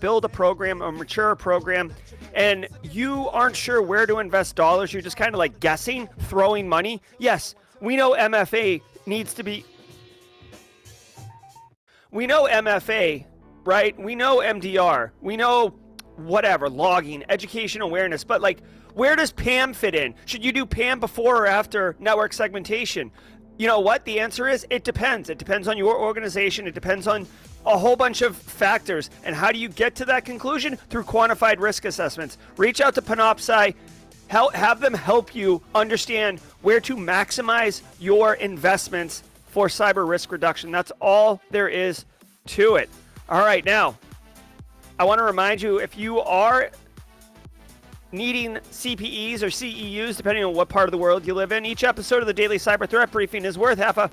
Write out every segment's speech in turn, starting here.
build a program, a mature program, and you aren't sure where to invest dollars, you're just kind of like guessing, throwing money. Yes, we know MFA needs to be. We know MFA, right? We know MDR. We know whatever, logging, education awareness, but like, where does PAM fit in? Should you do PAM before or after network segmentation? You know what? The answer is it depends. It depends on your organization. It depends on a whole bunch of factors. And how do you get to that conclusion? Through quantified risk assessments. Reach out to Panoptcy. Have them help you understand where to maximize your investments for cyber risk reduction. That's all there is to it. All right, now, I want to remind you, if you are needing CPEs or CEUs, depending on what part of the world you live in, each episode of the Daily Cyber Threat Briefing is worth half a...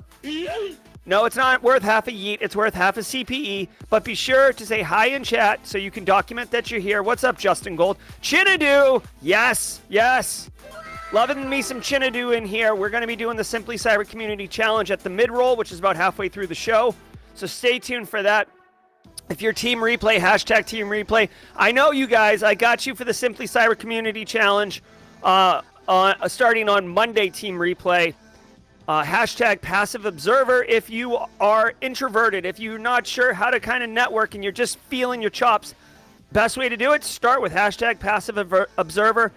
No, it's not worth half a yeet. It's worth half a CPE. But be sure to say hi in chat so you can document that you're here. What's up, Justin Gold? Chinadu! Yes, yes. Loving me some Chinadu in here. We're going to be doing the Simply Cyber Community Challenge at the mid-roll, which is about halfway through the show. So stay tuned for that. If you're Team Replay, hashtag Team Replay. I know you guys. I got you for the Simply Cyber Community Challenge starting on Monday, Team Replay. Hashtag Passive Observer. If you are introverted, if you're not sure how to kind of network and you're just feeling your chops, best way to do it, start with hashtag Passive Observer.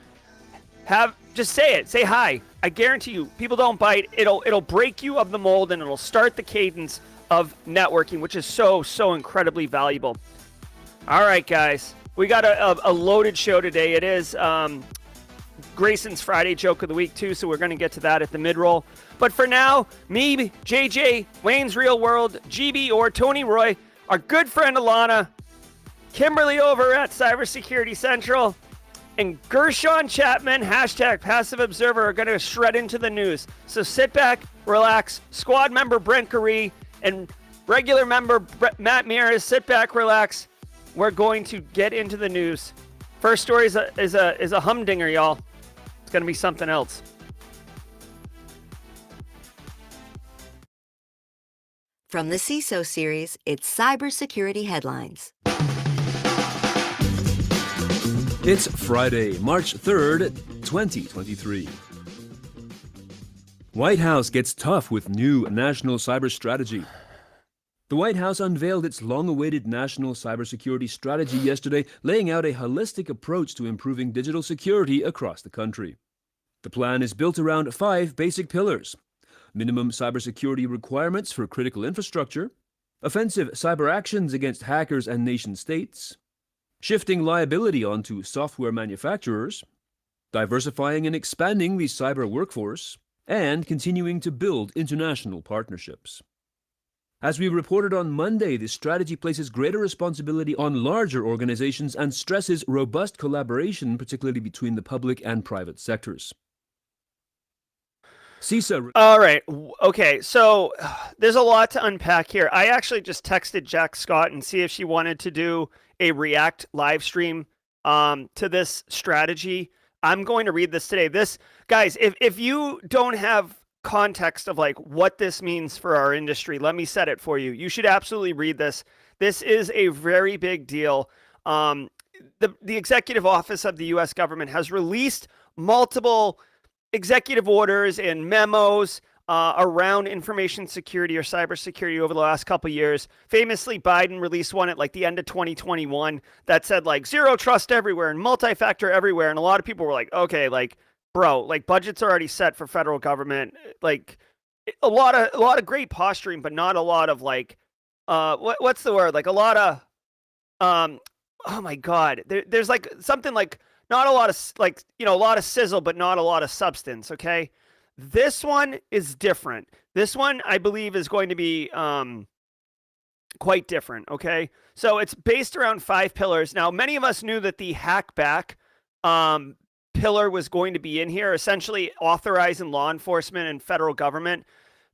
Just say it. Say hi. I guarantee you, people don't bite. It'll break you of the mold and it'll start the cadence of networking, which is so incredibly valuable. All right, guys, we got a loaded show today. It is Grayson's Friday joke of the week too, so we're going to get to that at the mid-roll. But for now, me, JJ, Wayne's Real World, GB, or Tony Roy, our good friend Alana, Kimberly over at Cybersecurity Central, and Gershon Chapman, hashtag Passive Observer, are going to shred into the news. So sit back, relax. Squad member Brent Gary and regular member Matt Mears, sit back, relax. We're going to get into the news. First story is a humdinger, y'all. It's going to be something else. From the CISO series, it's Cybersecurity Headlines. It's Friday, March 3rd, 2023. White House gets tough with new national cyber strategy. The White House unveiled its long-awaited national cybersecurity strategy yesterday, laying out a holistic approach to improving digital security across the country. The plan is built around 5 basic pillars: minimum cybersecurity requirements for critical infrastructure, offensive cyber actions against hackers and nation-states, shifting liability onto software manufacturers, diversifying and expanding the cyber workforce, and continuing to build international partnerships. As we reported on Monday, this strategy places greater responsibility on larger organizations and stresses robust collaboration, particularly between the public and private sectors. CISA. All right. Okay. So there's a lot to unpack here. I actually just texted Jack Scott and see if she wanted to do a React live stream to this strategy. I'm going to read this today. This, guys, if you don't have context of like what this means for our industry, let me set it for you. You should absolutely read this. This is a very big deal. The executive office of the U.S. government has released multiple executive orders and memos around information security or cybersecurity over the last couple of years. Famously, Biden released one at like the end of 2021 that said like zero trust everywhere and multi-factor everywhere. And a lot of people were like, okay, like, bro, like budgets are already set for federal government. Like a lot of great posturing, but not a lot of like, what's the word? Like a lot of, oh my God, there's like something like not a lot of like, you know, a lot of sizzle, but not a lot of substance. Okay. This one is different. This one, I believe, is going to be quite different, okay? So it's based around 5 pillars. Now, many of us knew that the hack back pillar was going to be in here, essentially authorizing law enforcement and federal government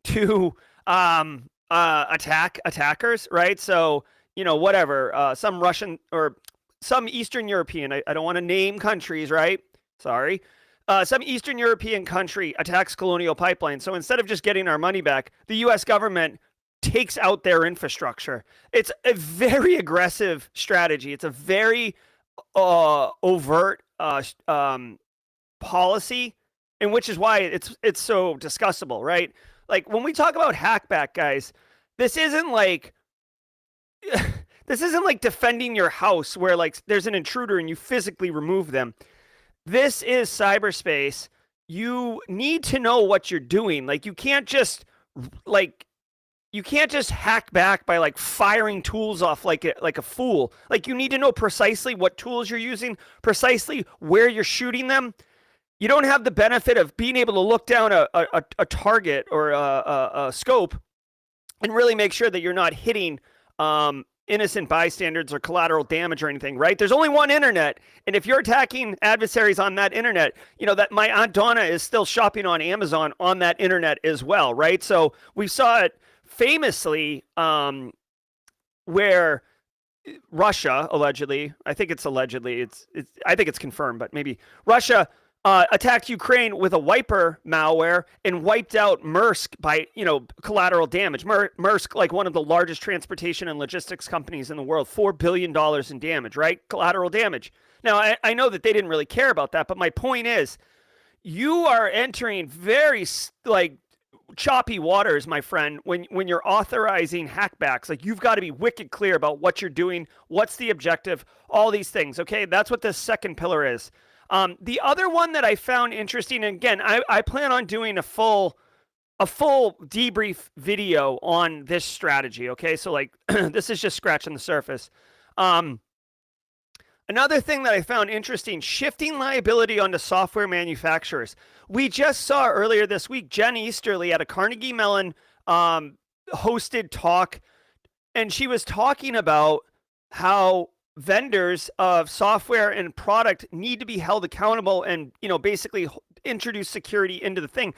to attack attackers, right? So, you know, whatever, some Russian or some Eastern European, I don't want to name countries, right? Sorry. Some Eastern European country attacks Colonial Pipeline. So instead of just getting our money back, the U.S. government takes out their infrastructure. It's a very aggressive strategy. It's a very overt policy, and which is why it's so discussable, right? Like when we talk about hackback, guys, this isn't like this isn't like defending your house where like there's an intruder and you physically remove them. This is cyberspace. You need to know what you're doing. Like you can't just hack back by like firing tools off like a fool. Like you need to know precisely what tools you're using, precisely where you're shooting them. You don't have the benefit of being able to look down a target or a scope and really make sure that you're not hitting innocent bystanders or collateral damage or anything, right? There's only one internet, and if you're attacking adversaries on that internet, you know that my Aunt Donna is still shopping on Amazon on that internet as well, right? So we saw it famously where Russia allegedly, I think it's I think it's confirmed, but maybe Russia attacked Ukraine with a wiper malware and wiped out Maersk by, collateral damage. Maersk, like one of the largest transportation and logistics companies in the world, $4 billion in damage, right? Collateral damage. Now, I know that they didn't really care about that, but my point is, you are entering very choppy waters, my friend, when you're authorizing hackbacks. Like you've got to be wicked clear about what you're doing, what's the objective, all these things. Okay, that's what this second pillar is. The other one that I found interesting, and again, I plan on doing a full debrief video on this strategy. Okay, so like this is just scratching the surface. Another thing that I found interesting, shifting liability onto software manufacturers. We just saw earlier this week Jen Easterly at a Carnegie Mellon hosted talk, and she was talking about how vendors of software and product need to be held accountable and, basically introduce security into the thing.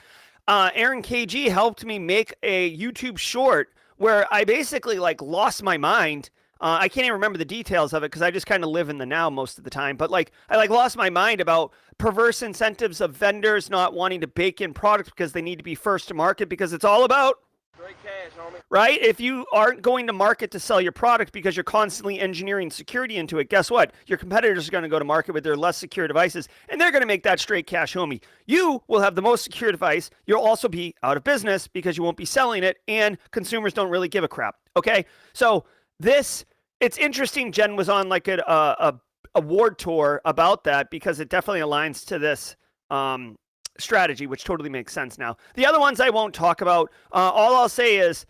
Aaron KG helped me make a YouTube short where I basically lost my mind. I can't even remember the details of it because I just kind of live in the now most of the time. But I lost my mind about perverse incentives of vendors not wanting to bake in products because they need to be first to market, because it's all about great cash, homie. Right? If you aren't going to market to sell your product because you're constantly engineering security into it, guess what? Your competitors are going to go to market with their less secure devices, and they're going to make that straight cash, homie. You will have the most secure device. You'll also be out of business because you won't be selling it, and consumers don't really give a crap. Okay? So it's interesting. Jen was on a award tour about that because it definitely aligns to this strategy, which totally makes sense now. The other ones I won't talk about. All I'll say is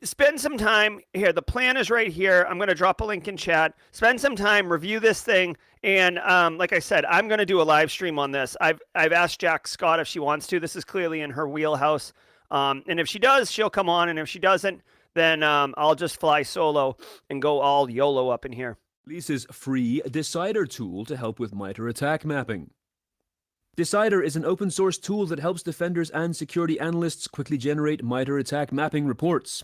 spend some time here. The plan is right here. I'm going to drop a link in chat. Spend some time, review this thing. And like I said, I'm going to do a live stream on this. I've asked Jack Scott if she wants to. This is clearly in her wheelhouse. And if she does, she'll come on. And if she doesn't, then I'll just fly solo and go all YOLO up in here. Releases free Decider tool to help with MITRE attack mapping. Decider is an open source tool that helps defenders and security analysts quickly generate MITRE attack mapping reports.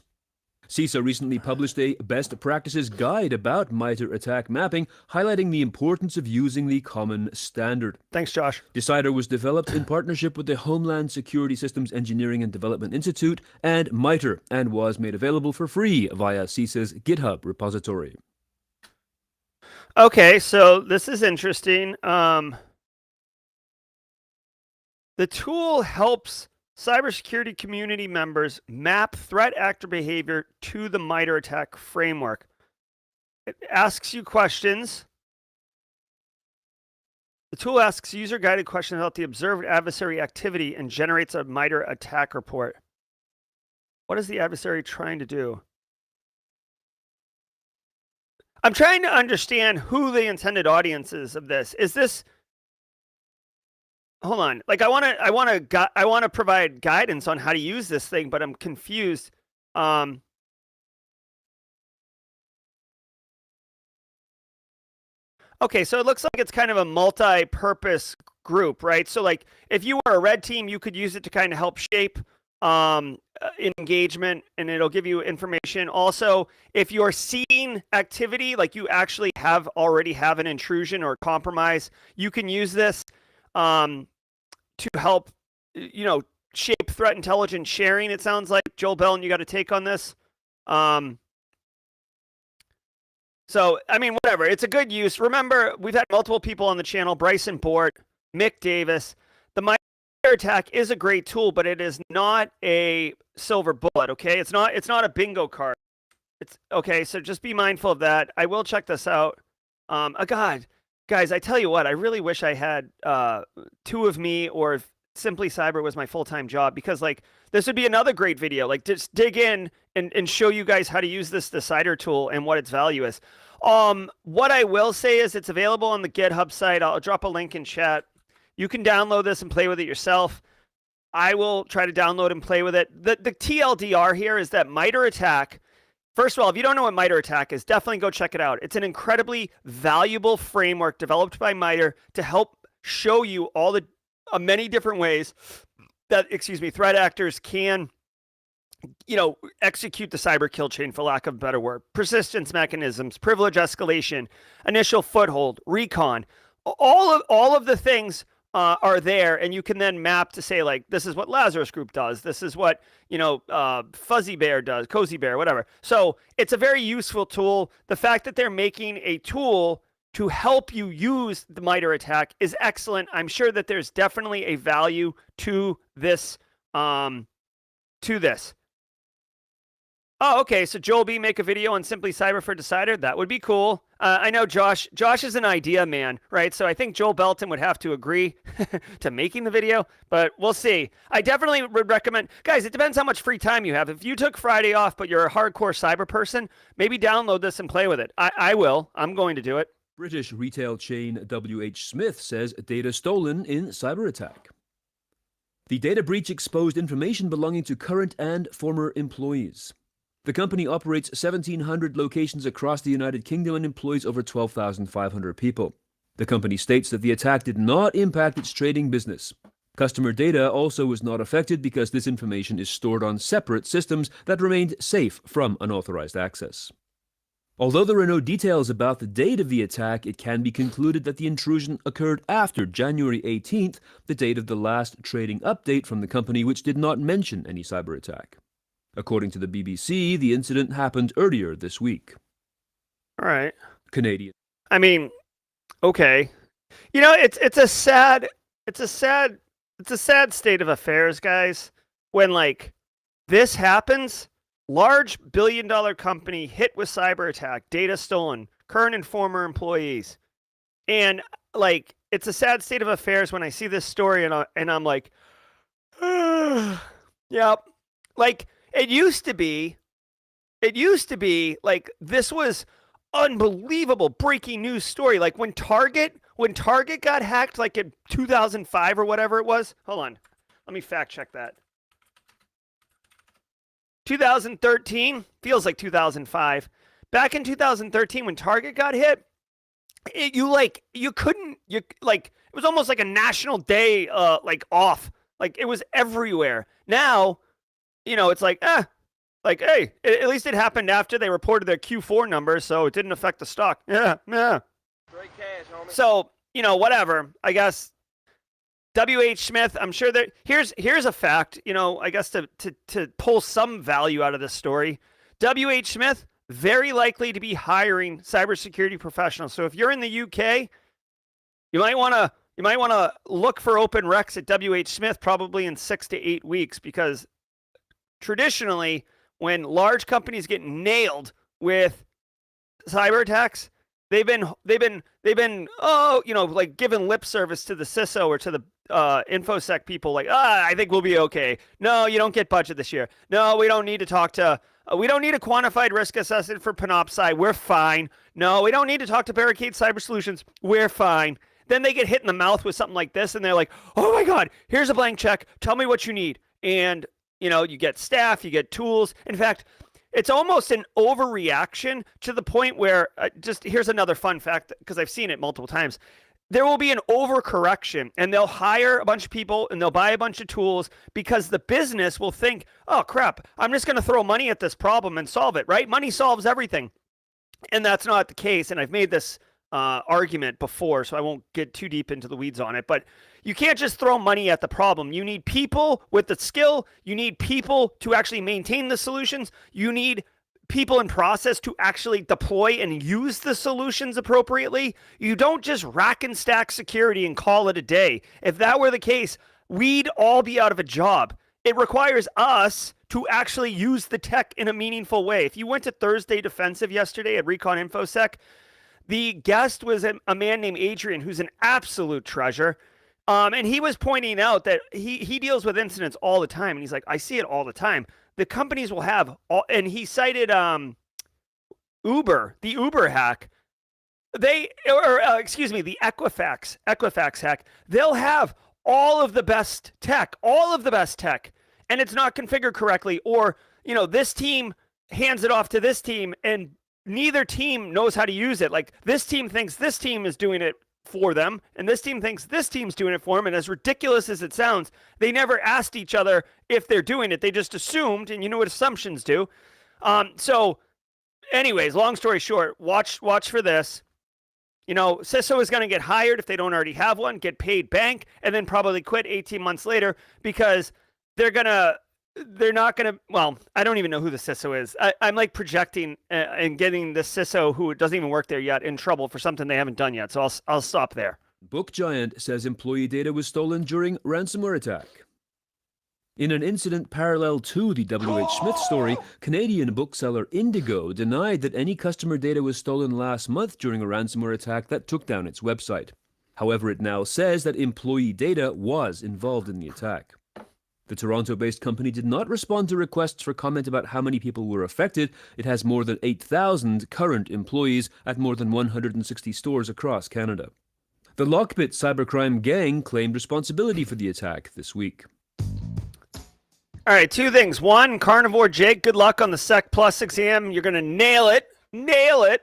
CISA recently published a best practices guide about MITRE attack mapping, highlighting the importance of using the common standard. Thanks, Josh. Decider was developed in partnership with the Homeland Security Systems Engineering and Development Institute and MITRE, and was made available for free via CISA's GitHub repository. Okay, so this is interesting. The tool helps cybersecurity community members map threat actor behavior to the MITRE attack framework. It asks you questions. The tool asks user-guided questions about the observed adversary activity and generates a MITRE attack report. What is the adversary trying to do? I'm trying to understand who the intended audience is of this. Is this... Hold on. I want to provide guidance on how to use this thing, but I'm confused. Okay, so it looks like it's kind of a multi-purpose group, right? So if you were a red team, you could use it to kind of help shape engagement, and it'll give you information. Also, if you're seeing activity, like you actually already have an intrusion or compromise, you can use this to help, shape threat intelligence sharing, it sounds like. Joel Belton, you got a take on this? So, I mean, whatever. It's a good use. Remember, we've had multiple people on the channel, Bryson Bort, Mick Davis. The MITRE ATT&CK is a great tool, but it is not a silver bullet, okay? It's not a bingo card. It's okay, so just be mindful of that. I will check this out. God, guys, I tell you what, I really wish I had two of me, or if Simply Cyber was my full-time job, because like this would be another great video. Like just dig in and show you guys how to use this decider tool and what its value is. What I will say is it's available on the GitHub site. I'll drop a link in chat. You can download this and play with it yourself. I will try to download and play with it. The TLDR here is that MITRE ATT&CK, first of all, if you don't know what MITRE ATT&CK is, definitely go check it out. It's an incredibly valuable framework developed by MITRE to help show you all the many different ways that, threat actors can, execute the cyber kill chain, for lack of a better word. Persistence mechanisms, privilege escalation, initial foothold, recon, all of the things are there, and you can then map to say, like, this is what Lazarus Group does. This is what, Fuzzy Bear does, Cozy Bear, whatever. So it's a very useful tool. The fact that they're making a tool to help you use the MITRE ATT&CK is excellent. I'm sure that there's definitely a value to this. Oh, okay. So Joel B, make a video on Simply Cyber for Decider. That would be cool. I know Josh is an idea man, right? So I think Joel Belton would have to agree to making the video, but we'll see. I definitely would recommend, guys, it depends how much free time you have. If you took Friday off, but you're a hardcore cyber person, maybe download this and play with it. I will. I'm going to do it. British retail chain WHSmith says data stolen in cyber attack. The data breach exposed information belonging to current and former employees. The company operates 1,700 locations across the United Kingdom and employs over 12,500 people. The company states that the attack did not impact its trading business. Customer data also was not affected because this information is stored on separate systems that remained safe from unauthorized access. Although there are no details about the date of the attack, it can be concluded that the intrusion occurred after January 18th, the date of the last trading update from the company, which did not mention any cyber attack. According to the BBC, the incident happened earlier this week. All right. Canadian. I mean, okay. It's a sad state of affairs, guys, when like this happens. Large billion-dollar company hit with cyber attack, data stolen, current and former employees. And like, it's a sad state of affairs when I see this story and I'm like, yeah, like it used to be like, this was unbelievable breaking news story. Like when Target got hacked, like in 2005 or whatever it was. Hold on. Let me fact check that. 2013 feels like 2005. Back in 2013, when Target got hit, it was almost like a national day, like off. Like it was everywhere. Now, it's like, hey, at least it happened after they reported their Q4 numbers, so it didn't affect the stock. Yeah. Great cash, homie. So, whatever. I guess WHSmith, I'm sure that here's a fact, I guess to pull some value out of this story. WHSmith, very likely to be hiring cybersecurity professionals. So if you're in the UK, you might want to look for open recs at WHSmith probably in 6 to 8 weeks, because traditionally when large companies get nailed with cyber attacks, they've been like giving lip service to the CISO or to the InfoSec people, like, I think we'll be okay. No, you don't get budget this year. No, we don't need to talk to, we don't need a quantified risk assessment for Panoptcy. We're fine. No, we don't need to talk to Barricade Cyber Solutions. We're fine. Then they get hit in the mouth with something like this, and they're like, oh my God, here's a blank check. Tell me what you need. And, you get staff, you get tools. In fact, it's almost an overreaction to the point where, here's another fun fact, because I've seen it multiple times. There will be an overcorrection, and they'll hire a bunch of people and they'll buy a bunch of tools because the business will think, oh crap, I'm just going to throw money at this problem and solve it, right? Money solves everything. And that's not the case. And I've made this argument before, so I won't get too deep into the weeds on it. But you can't just throw money at the problem. You need people with the skill. You need people to actually maintain the solutions. You need people in process to actually deploy and use the solutions appropriately. You don't just rack and stack security and call it a day. If that were the case, we'd all be out of a job. It requires us to actually use the tech in a meaningful way. If you went to Thursday Defensive yesterday at Recon InfoSec, the guest was a man named Adrian, who's an absolute treasure. And he was pointing out that he deals with incidents all the time. And he's like, I see it all the time. The companies will have, and he cited Uber, the Uber hack. The Equifax hack. They'll have all of the best tech, and it's not configured correctly. Or, this team hands it off to this team, and neither team knows how to use it. Like, this team thinks this team is doing it for them, and this team thinks this team's doing it for them. And as ridiculous as it sounds, they never asked each other if they're doing it. They just assumed, and you know what assumptions do. So anyways, long story short, watch for this. CISO is going to get hired if they don't already have one, get paid bank, and then probably quit 18 months later because they're not going to, well, I don't even know who the CISO is. I'm like projecting and getting the CISO who doesn't even work there yet in trouble for something they haven't done yet. So I'll stop there. Book Giant says employee data was stolen during ransomware attack. In an incident parallel to the WHSmith story, Canadian bookseller Indigo denied that any customer data was stolen last month during a ransomware attack that took down its website. However, it now says that employee data was involved in the attack. The Toronto-based company did not respond to requests for comment about how many people were affected. It has more than 8,000 current employees at more than 160 stores across Canada. The Lockbit cybercrime gang claimed responsibility for the attack this week. All right, two things. One, Carnivore Jake, good luck on the Sec Plus exam. You're going to nail it. Nail it.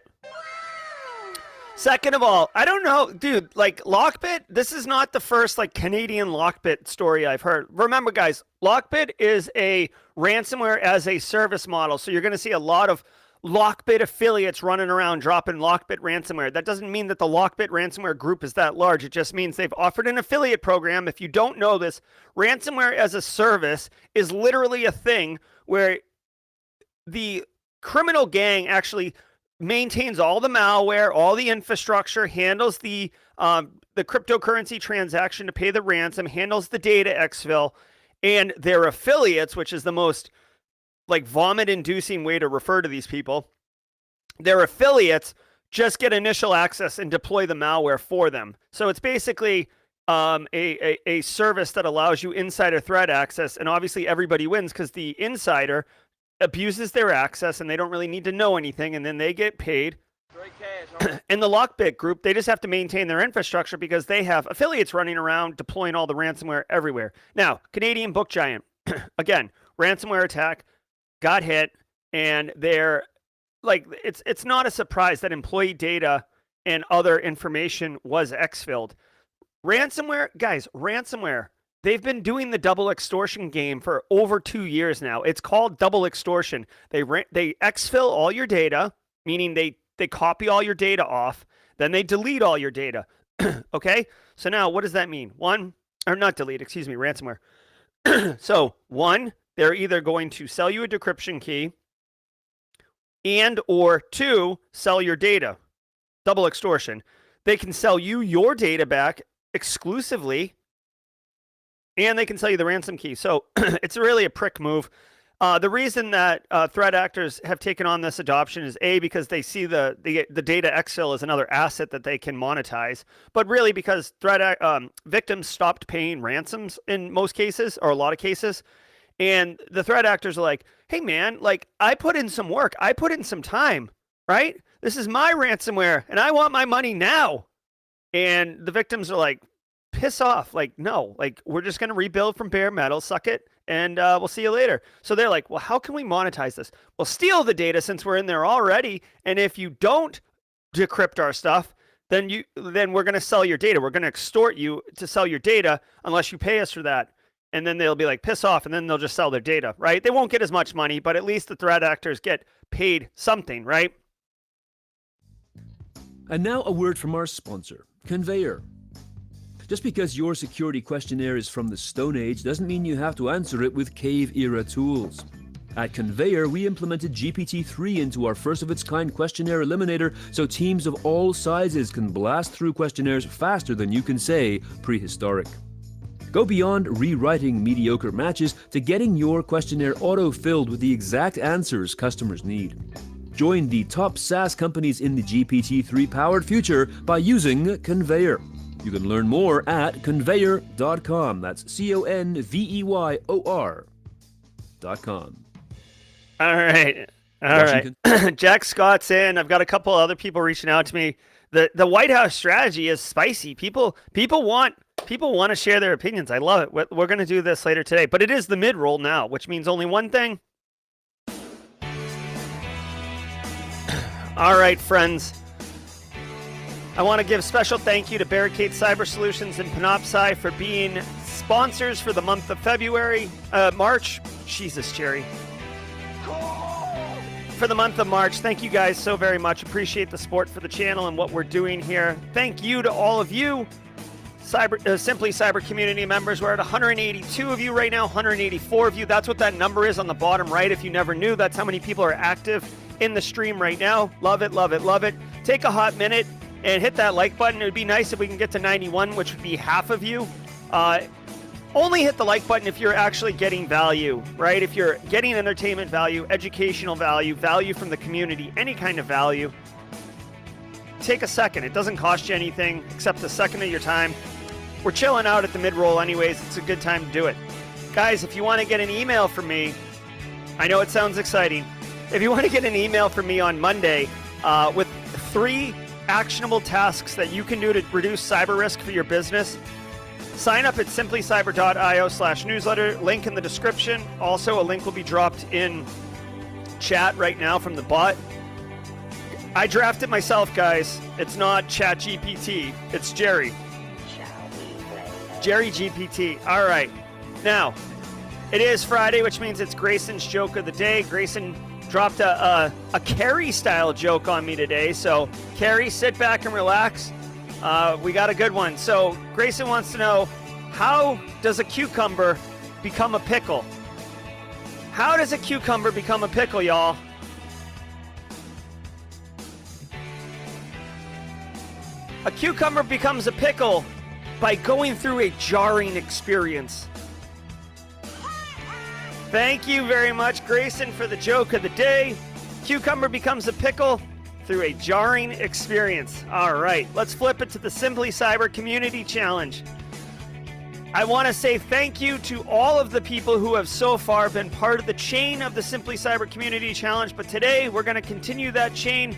Second of all, I don't know, dude, like Lockbit, this is not the first like Canadian Lockbit story I've heard. Remember, guys, Lockbit is a ransomware as a service model. So you're going to see a lot of Lockbit affiliates running around dropping Lockbit ransomware. That doesn't mean that the Lockbit ransomware group is that large. It just means they've offered an affiliate program. If you don't know this, ransomware as a service is literally a thing where the criminal gang actually maintains all the malware, all the infrastructure, handles the cryptocurrency transaction to pay the ransom, handles the data exfil, and their affiliates, which is the most like vomit-inducing way to refer to these people, their affiliates just get initial access and deploy the malware for them. So it's basically a service that allows you insider threat access, and obviously everybody wins because the insider abuses their access and they don't really need to know anything, and then they get paid. Straight cash, homie. In the Lockbit group, they just have to maintain their infrastructure because they have affiliates running around deploying all the ransomware everywhere. Now, Canadian Book Giant, again, ransomware attack, got hit, and they're like, it's not a surprise that employee data and other information was exfilled. Ransomware, guys, ransomware. They've been doing the double extortion game for over 2 years now. It's called double extortion. They exfil all your data, meaning they copy all your data off, then they delete all your data. Okay? So now what does that mean? Ransomware. So one, they're either going to sell you a decryption key and or two, sell your data. Double extortion. They can sell you your data back exclusively, and they can sell you the ransom key. So it's really a prick move. The reason that threat actors have taken on this adoption is A, because they see the data exfil as another asset that they can monetize, but really because victims stopped paying ransoms in most cases, or a lot of cases. And the threat actors are like, hey man, like I put in some work, I put in some time, right? This is my ransomware and I want my money now. And the victims are like, piss off. Like, no, like we're just going to rebuild from bare metal, suck it, and we'll see you later. So they're like, well, how can we monetize this? Well, steal the data since we're in there already. And if you don't decrypt our stuff, then we're going to sell your data. We're going to extort you to sell your data unless you pay us for that. And then they'll be like, piss off, and then they'll just sell their data, right? They won't get as much money, but at least the threat actors get paid something, right? And now a word from our sponsor, Conveyor. Just because your security questionnaire is from the Stone Age doesn't mean you have to answer it with cave-era tools. At Conveyor, we implemented GPT-3 into our first-of-its-kind questionnaire eliminator so teams of all sizes can blast through questionnaires faster than you can say prehistoric. Go beyond rewriting mediocre matches to getting your questionnaire auto-filled with the exact answers customers need. Join the top SaaS companies in the GPT-3-powered future by using Conveyor. You can learn more at conveyor.com. That's CONVEYOR.com. All right. All right. Jack Scott's in. I've got a couple other people reaching out to me. The White House strategy is spicy. People want to share their opinions. I love it. We're going to do this later today, but it is the mid-roll now, which means only one thing. All right, friends. I want to give special thank you to Barricade Cyber Solutions and Panoptcy for being sponsors for the month of March. Jesus, Jerry. For the month of March. Thank you guys so very much. Appreciate the support for the channel and what we're doing here. Thank you to all of you, Simply Cyber community members. We're at 182 of you right now, 184 of you. That's what that number is on the bottom right. If you never knew, that's how many people are active in the stream right now. Love it, love it, love it. Take a hot minute and hit that like button. It would be nice if we can get to 91, which would be half of you. Only hit the like button if you're actually getting value, right? If you're getting entertainment value, educational value, value from the community, any kind of value. Take a second. It doesn't cost you anything except a second of your time. We're chilling out at the mid-roll anyways. It's a good time to do it. Guys, if you want to get an email from me, I know it sounds exciting. If you want to get an email from me on Monday with 3 actionable tasks that you can do to reduce cyber risk for your business, sign up at simplycyber.io/newsletter. Link in the description. Also, a link will be dropped in chat right now from the bot. I drafted myself, guys. It's not ChatGPT. It's Jerry. Jerry GPT. All right. Now, it is Friday, which means it's Grayson's joke of the day. Grayson dropped a Carrie-style joke on me today. So, Carrie, sit back and relax. We got a good one. So Grayson wants to know, how does a cucumber become a pickle? How does a cucumber become a pickle, y'all? A cucumber becomes a pickle by going through a jarring experience. Thank you very much, Grayson, for the joke of the day. Cucumber becomes a pickle through a jarring experience. All right, let's flip it to the Simply Cyber Community Challenge. I want to say thank you to all of the people who have so far been part of the chain of the Simply Cyber Community Challenge, but today we're going to continue that chain.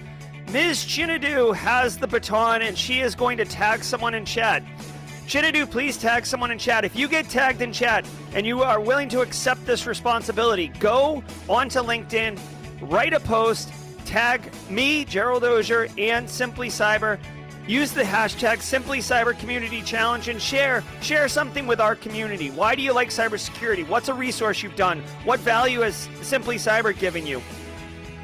Ms. Chinadu has the baton, and she is going to tag someone in chat. Chinadu, please tag someone in chat. If you get tagged in chat and you are willing to accept this responsibility, go onto LinkedIn, write a post, tag me, Gerald Ozier, and Simply Cyber. Use the hashtag Simply Cyber Community Challenge and share something with our community. Why do you like cybersecurity? What's a resource you've done? What value has Simply Cyber given you?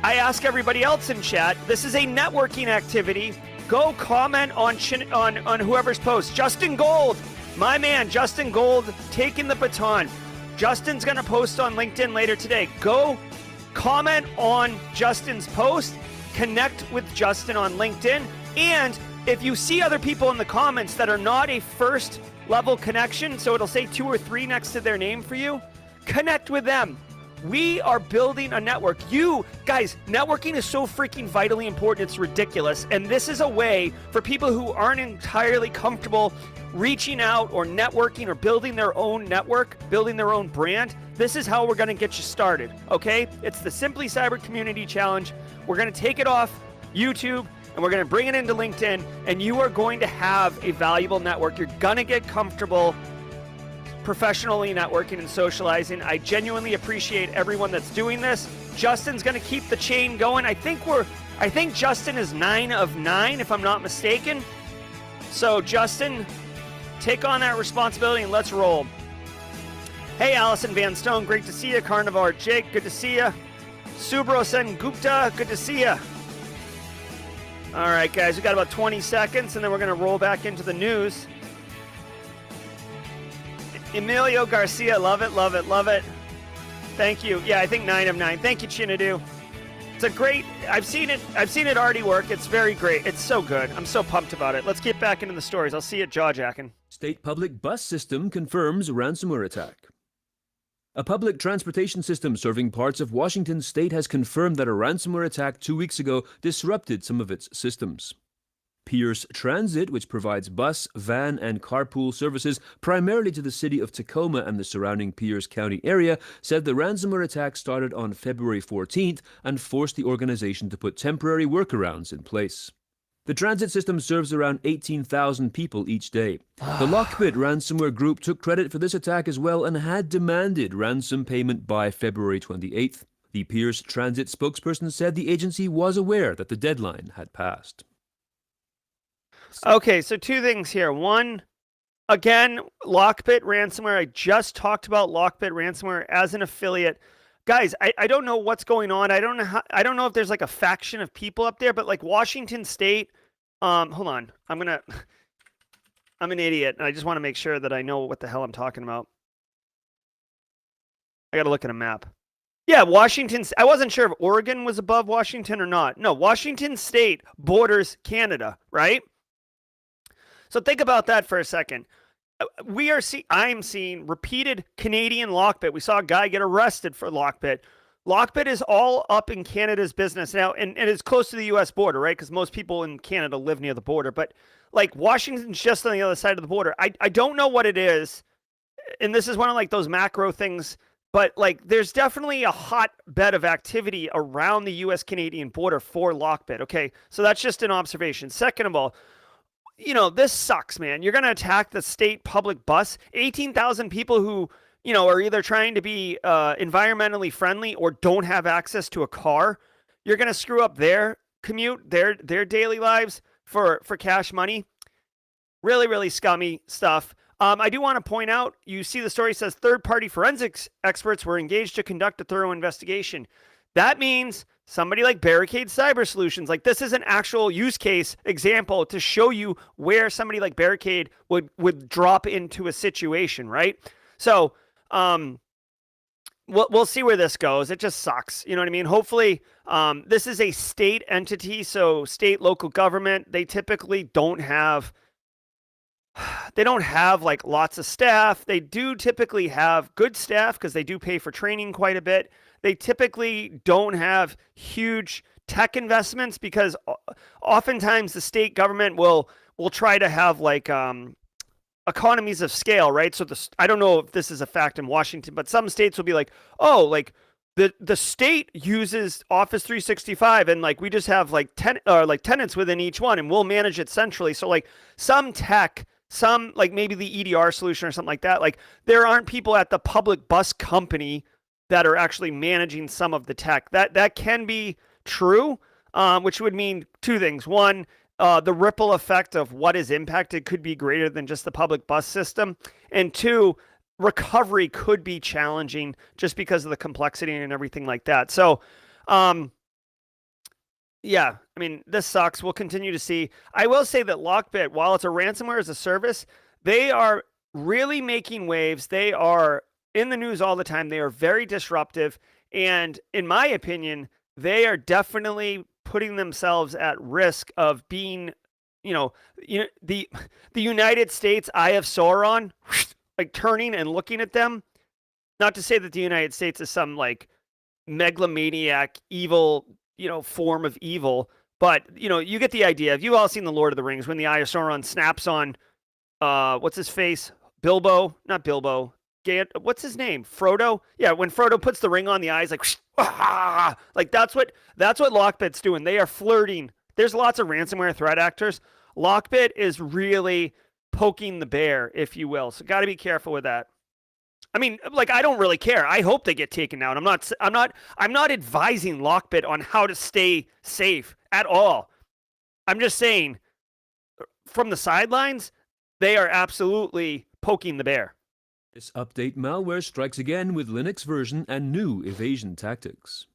I ask everybody else in chat. This is a networking activity. Go comment on whoever's post. Justin Gold, my man, Justin Gold, taking the baton. Justin's going to post on LinkedIn later today. Go comment on Justin's post, connect with Justin on LinkedIn, and if you see other people in the comments that are not a first level connection, so it'll say 2 or 3 next to their name for you, connect with them. We are building a network. You guys, networking is so freaking vitally important, it's ridiculous. And this is a way for people who aren't entirely comfortable reaching out or networking or building their own network, building their own brand. This is how we're going to get you started, okay? It's the Simply Cyber Community Challenge. We're going to take it off YouTube and we're going to bring it into LinkedIn, and you are going to have a valuable network. You're going to get comfortable professionally networking and socializing. I genuinely appreciate everyone that's doing this. Justin's going to keep the chain going. I think Justin is 9 of 9, if I'm not mistaken. So Justin, take on that responsibility and let's roll. Hey, Allison Van Stone, great to see you. Carnivore Jake, good to see you. Subro Sen Gupta, good to see you. All right, guys, we got about 20 seconds, and then we're going to roll back into the news. Emilio Garcia, love it, love it, love it. Thank you. Yeah, I think 9 of 9. Thank you, Chinadu. It's a great. I've seen it already work. It's very great. It's so good. I'm so pumped about it. Let's get back into the stories. I'll see you at Jawjacking. State public bus system confirms ransomware attack. A public transportation system serving parts of Washington state has confirmed that a ransomware attack 2 weeks ago disrupted some of its systems. Pierce Transit, which provides bus, van, and carpool services primarily to the city of Tacoma and the surrounding Pierce County area, said the ransomware attack started on February 14th and forced the organization to put temporary workarounds in place. The transit system serves around 18,000 people each day. The Lockbit ransomware group took credit for this attack as well and had demanded ransom payment by February 28th. The Pierce Transit spokesperson said the agency was aware that the deadline had passed. Okay, so 2 things here. One, again, Lockbit ransomware. I just talked about Lockbit ransomware as an affiliate. Guys, I don't know what's going on. I don't know if there's like a faction of people up there, but like Washington State, hold on. I'm an idiot, and I just want to make sure that I know what the hell I'm talking about. I got to look at a map. Yeah, Washington. I wasn't sure if Oregon was above Washington or not. No, Washington State borders Canada, right? So think about that for a second. I'm seeing repeated Canadian Lockbit. We saw a guy get arrested for Lockbit. Lockbit is all up in Canada's business now, and it's close to the U.S. border, right? Because most people in Canada live near the border. But like Washington's just on the other side of the border. I don't know what it is, and this is one of like those macro things. But like, there's definitely a hotbed of activity around the U.S.-Canadian border for Lockbit. Okay, so that's just an observation. Second of all, this sucks, man. You're going to attack the state public bus. 18,000 people who, are either trying to be environmentally friendly or don't have access to a car. You're going to screw up their commute, their daily lives for cash money. Really, really scummy stuff. I do want to point out, you see the story says third-party forensics experts were engaged to conduct a thorough investigation. That means somebody like Barricade Cyber Solutions, like this is an actual use case example to show you where somebody like Barricade would drop into a situation, right? So we'll see where this goes. It just sucks. You know what I mean? Hopefully this is a state entity, so state, local government, they typically don't have like lots of staff. They do typically have good staff because they do pay for training quite a bit. They typically don't have huge tech investments because oftentimes the state government will try to have like economies of scale, right? So I don't know if this is a fact in Washington, but some states will be like, oh, like the state uses Office 365 and like we just have like tenants within each one and we'll manage it centrally. So like some tech, some like maybe the EDR solution or something like that, like there aren't people at the public bus company that are actually managing some of the tech. That can be true, which would mean 2 things. One, the ripple effect of what is impacted could be greater than just the public bus system. And 2, recovery could be challenging just because of the complexity and everything like that. So, yeah, I mean, this sucks. We'll continue to see. I will say that Lockbit, while it's a ransomware as a service, they are really making waves. They are in the news all the time. They are very disruptive. And in my opinion, they are definitely putting themselves at risk of being, the United States Eye of Sauron, like turning and looking at them. Not to say that the United States is some like megalomaniac, evil, form of evil, but you get the idea. Have you all seen The Lord of the Rings when the Eye of Sauron snaps on, what's his face? Bilbo, not Bilbo. What's his name? Frodo? Yeah, when Frodo puts the ring on, the eyes like that's what Lockbit's doing. They are flirting. There's lots of ransomware threat actors. Lockbit is really poking the bear, if you will. So got to be careful with that. I mean, like I don't really care. I hope they get taken out. I'm not advising Lockbit on how to stay safe at all. I'm just saying from the sidelines, they are absolutely poking the bear. This update malware strikes again with Linux version and new evasion tactics.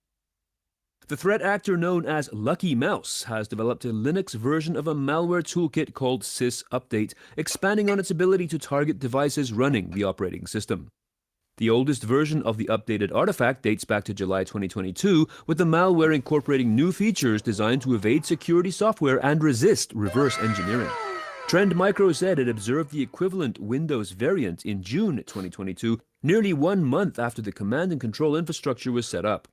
The threat actor known as Lucky Mouse has developed a Linux version of a malware toolkit called sysupdate, expanding on its ability to target devices running the operating system. The oldest version of the updated artifact dates back to July 2022, with the malware incorporating new features designed to evade security software and resist reverse engineering. Trend Micro said it observed the equivalent Windows variant in June 2022, nearly 1 month after the command and control infrastructure was set up.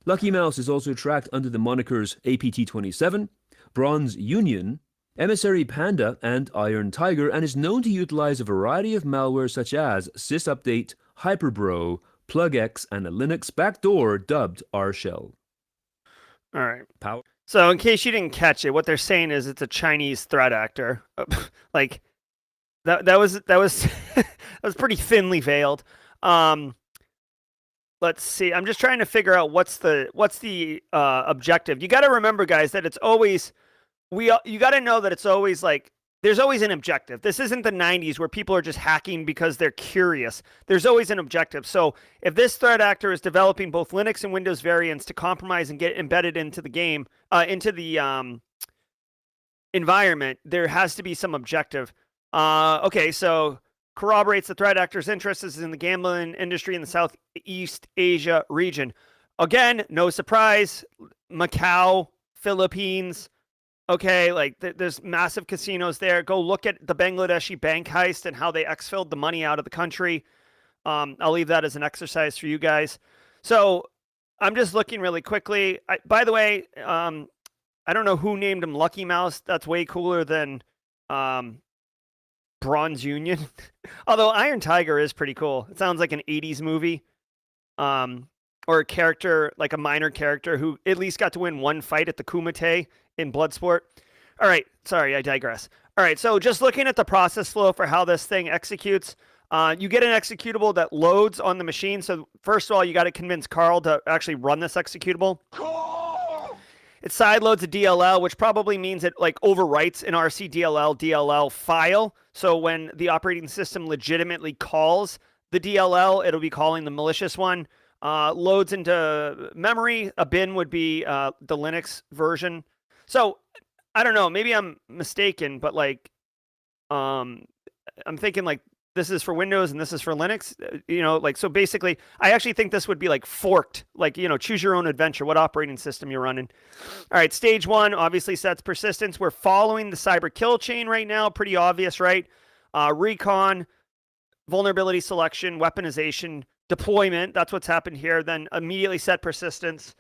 Lucky Mouse is also tracked under the monikers APT27, Bronze Union, Emissary Panda, and Iron Tiger, and is known to utilize a variety of malware such as sysupdate, Hyperbro, PlugX, and a Linux backdoor dubbed R-Shell. All right. So in case you didn't catch it, what they're saying is it's a Chinese threat actor. Like that was that was pretty thinly veiled. Let's see. I'm just trying to figure out what's the objective. You got to remember, guys, that it's always you got to know that it's always like there's always an objective. This isn't the 90s where people are just hacking because they're curious. There's always an objective. So if this threat actor is developing both Linux and Windows variants to compromise and get embedded into the game, into the environment, there has to be some objective. Okay, so corroborates the threat actor's interests in the gambling industry in the Southeast Asia region. Again, no surprise, Macau, Philippines. Okay, like there's massive casinos there. Go look at the Bangladeshi bank heist and how they exfilled the money out of the country. I'll leave that as an exercise for you guys. So I'm just looking really quickly. By the way, I don't know who named him Lucky Mouse. That's way cooler than Bronze Union. Although Iron Tiger is pretty cool. It sounds like an 80s movie. Or a character, like a minor character who at least got to win one fight at the Kumite in Bloodsport. All right, sorry, I digress. All right, so just looking at the process flow for how this thing executes, you get an executable that loads on the machine. So first of all, you got to convince Carl to actually run this executable. It sideloads a DLL, which probably means it like overwrites an RCDLL file. So when the operating system legitimately calls the DLL, it'll be calling the malicious one. Loads into memory. A bin would be the Linux version. So I don't know, maybe I'm mistaken, but like I'm thinking like this is for Windows and this is for Linux, you know, like, so basically I actually think this would be like forked, like, you know, choose your own adventure, what operating system you're running. All right, stage one obviously sets persistence. We're following the cyber kill chain right now, pretty obvious, right? Recon, vulnerability selection, weaponization, deployment, that's what's happened here. Then immediately set persistence,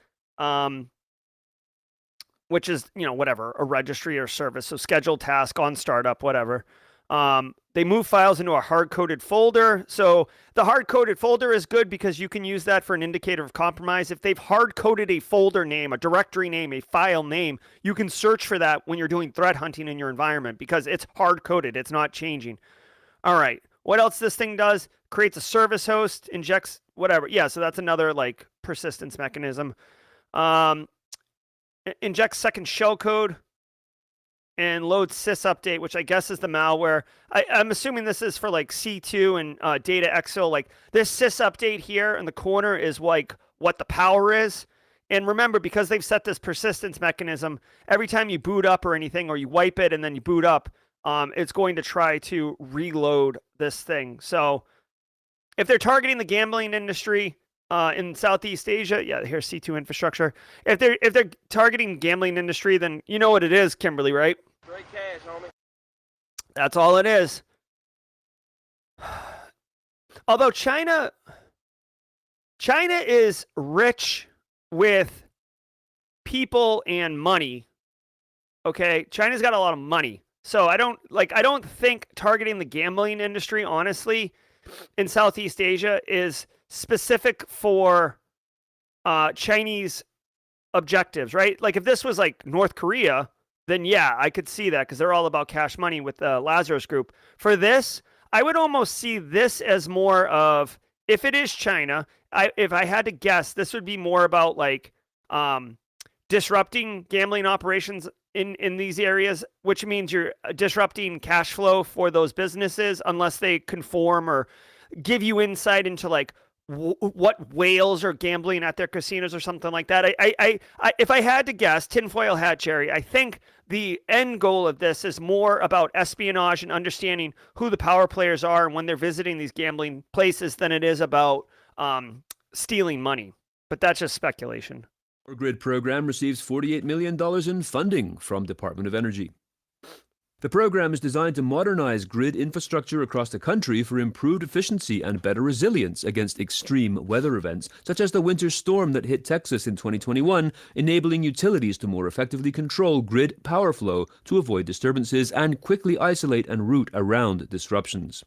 which is, you know, whatever, a registry or service. So scheduled task on startup, whatever. They move files into a hard-coded folder. So the hard-coded folder is good because you can use that for an indicator of compromise. If they've hard-coded a folder name, a directory name, a file name, you can search for that when you're doing threat hunting in your environment because it's hard-coded. It's not changing. All right. What else this thing does? Creates a service host, injects whatever. Yeah, so that's another like persistence mechanism. Injects second shellcode and loads sysupdate, which I guess is the malware. I'm assuming this is for like C2 and data exfil. Like this sysupdate here in the corner is like what the power is. And remember, because they've set this persistence mechanism, every time you boot up or anything, or you wipe it and then you boot up, it's going to try to reload this thing. So if they're targeting the gambling industry in Southeast Asia, yeah, here's C2 infrastructure. If they're targeting gambling industry, then you know what it is, Kimberly, right? Straight cash, homie. That's all it is. Although China is rich with people and money. Okay, China's got a lot of money. So I don't think targeting the gambling industry, honestly, in Southeast Asia is specific for Chinese objectives, right? Like if this was like North Korea, then yeah, I could see that because they're all about cash money with the Lazarus Group. For this, I would almost see this as more of, if it is China, if I had to guess, this would be more about like disrupting gambling operations in these areas, which means you're disrupting cash flow for those businesses unless they conform or give you insight into like what whales are gambling at their casinos or something like that. If I had to guess, tinfoil hat, Jerry, I think the end goal of this is more about espionage and understanding who the power players are and when they're visiting these gambling places than it is about stealing money. But that's just speculation. Our grid program receives $48 million in funding from Department of Energy. The program is designed to modernize grid infrastructure across the country for improved efficiency and better resilience against extreme weather events, such as the winter storm that hit Texas in 2021, enabling utilities to more effectively control grid power flow to avoid disturbances and quickly isolate and route around disruptions.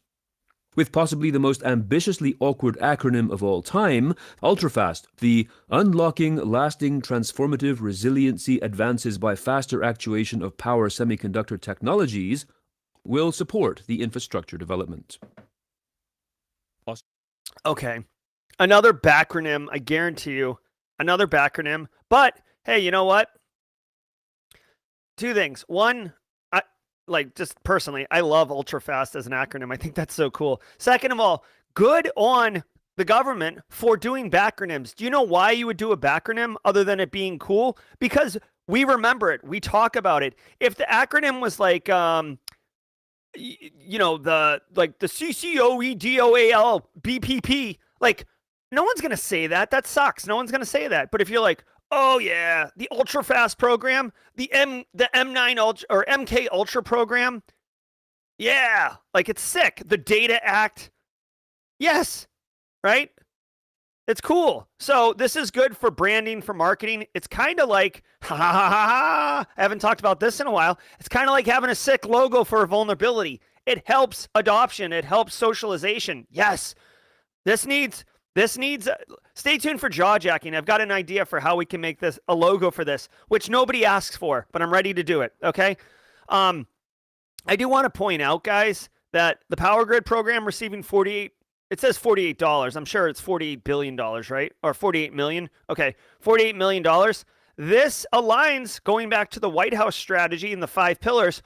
With possibly the most ambitiously awkward acronym of all time, UltraFast, the Unlocking Lasting Transformative Resiliency Advances by Faster Actuation of Power Semiconductor Technologies, will support the infrastructure development. Okay. Another backronym, I guarantee you. Another backronym. But, hey, you know what? Two things. One, just personally, I love UltraFast as an acronym. I think that's so cool. Second of all, good on the government for doing backronyms. Do you know why you would do a backronym other than it being cool? Because we remember it. We talk about it. If the acronym was like, the CCOEDOAL BPP, like, no one's going to say that. That sucks. No one's going to say that. But if you're like, oh yeah, the UltraFast program, the M9 Ultra or MK Ultra program. Yeah, like it's sick. The Data Act. Yes, right? It's cool. So this is good for branding, for marketing. It's kind of like, I haven't talked about this in a while. It's kind of like having a sick logo for a vulnerability. It helps adoption. It helps socialization. Yes, this needs, stay tuned for jaw jacking. I've got an idea for how we can make this a logo for this, which nobody asks for, but I'm ready to do it. Okay. I do want to point out, guys, that the Power Grid program receiving it says $48. I'm sure it's $48 billion, right? Or 48 million. Okay. $48 million. This aligns going back to the White House strategy and the 5 pillars.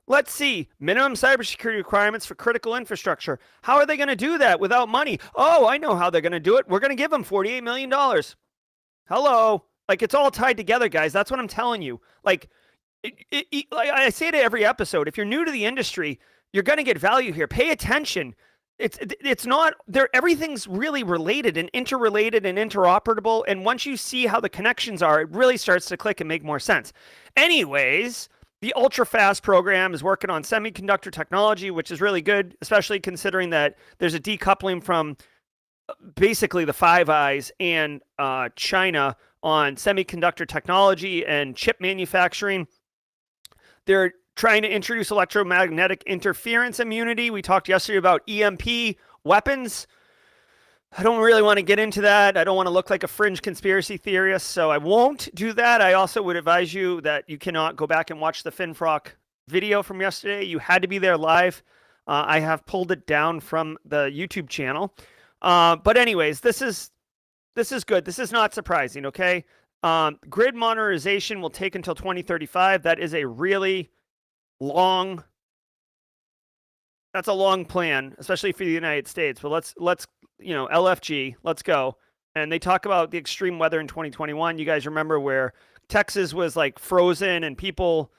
Let's see. Minimum cybersecurity requirements for critical infrastructure. How are they going to do that without money? Oh, I know how they're going to do it. We're going to give them $48 million. Hello. Like, it's all tied together, guys. That's what I'm telling you. Like, like I say to every episode, if you're new to the industry, you're going to get value here. Pay attention. It's not there. Everything's really related and interrelated and interoperable. And once you see how the connections are, it really starts to click and make more sense. Anyways, the UltraFast program is working on semiconductor technology, which is really good, especially considering that there's a decoupling from basically the Five Eyes and China on semiconductor technology and chip manufacturing. They're trying to introduce electromagnetic interference immunity. We talked yesterday about EMP weapons. I don't really want to get into that. I don't want to look like a fringe conspiracy theorist, so I won't do that. I also would advise you that you cannot go back and watch the FinFrock video from yesterday. You had to be there live. I have pulled it down from the YouTube channel. But anyways, this is good. This is not surprising, okay? Grid modernization will take until 2035. That is a really long plan, especially for the United States. But let's LFG, let's go. And they talk about the extreme weather in 2021. You guys remember where Texas was like frozen and people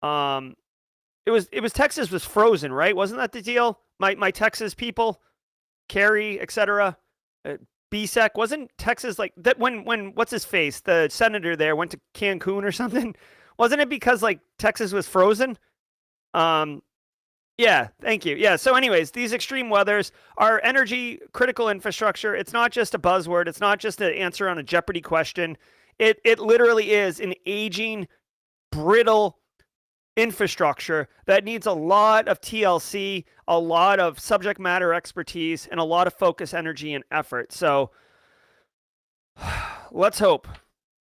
it was Texas was frozen, right? Wasn't that the deal? My Texas people, Kerry, etc. BSEC, wasn't Texas like that when what's his face, the senator there went to Cancun or something? Wasn't it because like Texas was frozen? Yeah, thank you. Yeah, so anyways, these extreme weathers are energy critical infrastructure. It's not just a buzzword. It's not just an answer on a Jeopardy question. It literally is an aging, brittle infrastructure that needs a lot of TLC, a lot of subject matter expertise, and a lot of focus, energy, and effort. So let's hope.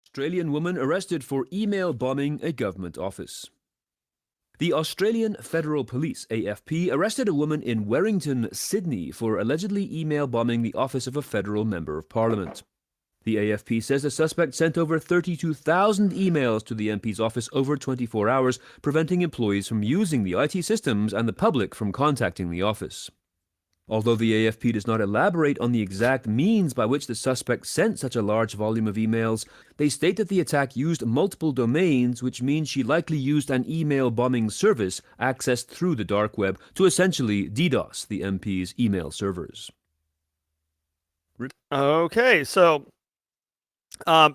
Australian woman arrested for email bombing a government office. The Australian Federal Police, AFP, arrested a woman in Wellington, Sydney, for allegedly email bombing the office of a federal member of parliament. The AFP says the suspect sent over 32,000 emails to the MP's office over 24 hours, preventing employees from using the IT systems and the public from contacting the office. Although the AFP does not elaborate on the exact means by which the suspect sent such a large volume of emails, they state that the attack used multiple domains, which means she likely used an email bombing service accessed through the dark web to essentially DDoS the MP's email servers. Okay, so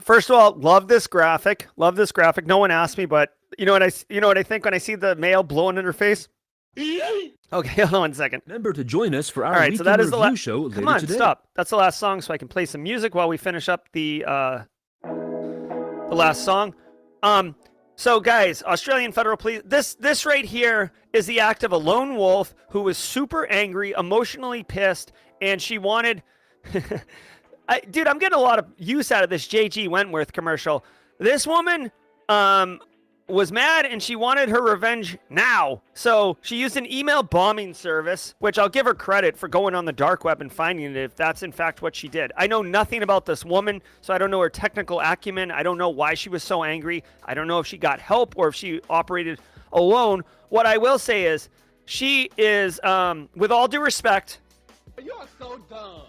first of all, love this graphic. Love this graphic. No one asked me, but you know what I think when I see the mail blowing in her face? Okay, hold on 1 second. Remember to join us for our All right, so that is the review show later Come on, today. stop. That's the last song, so I can play some music while we finish up the last song. So guys, Australian Federal Police. This right here is the act of a lone wolf who was super angry, emotionally pissed, and she wanted. Dude, I'm getting a lot of use out of this J.G. Wentworth commercial. This woman was mad and she wanted her revenge now. So she used an email bombing service, which I'll give her credit for going on the dark web and finding it if that's in fact what she did. I know nothing about this woman, so I don't know her technical acumen. I don't know why she was so angry. I don't know if she got help or if she operated alone. What I will say is she is, with all due respect... You are so dumb.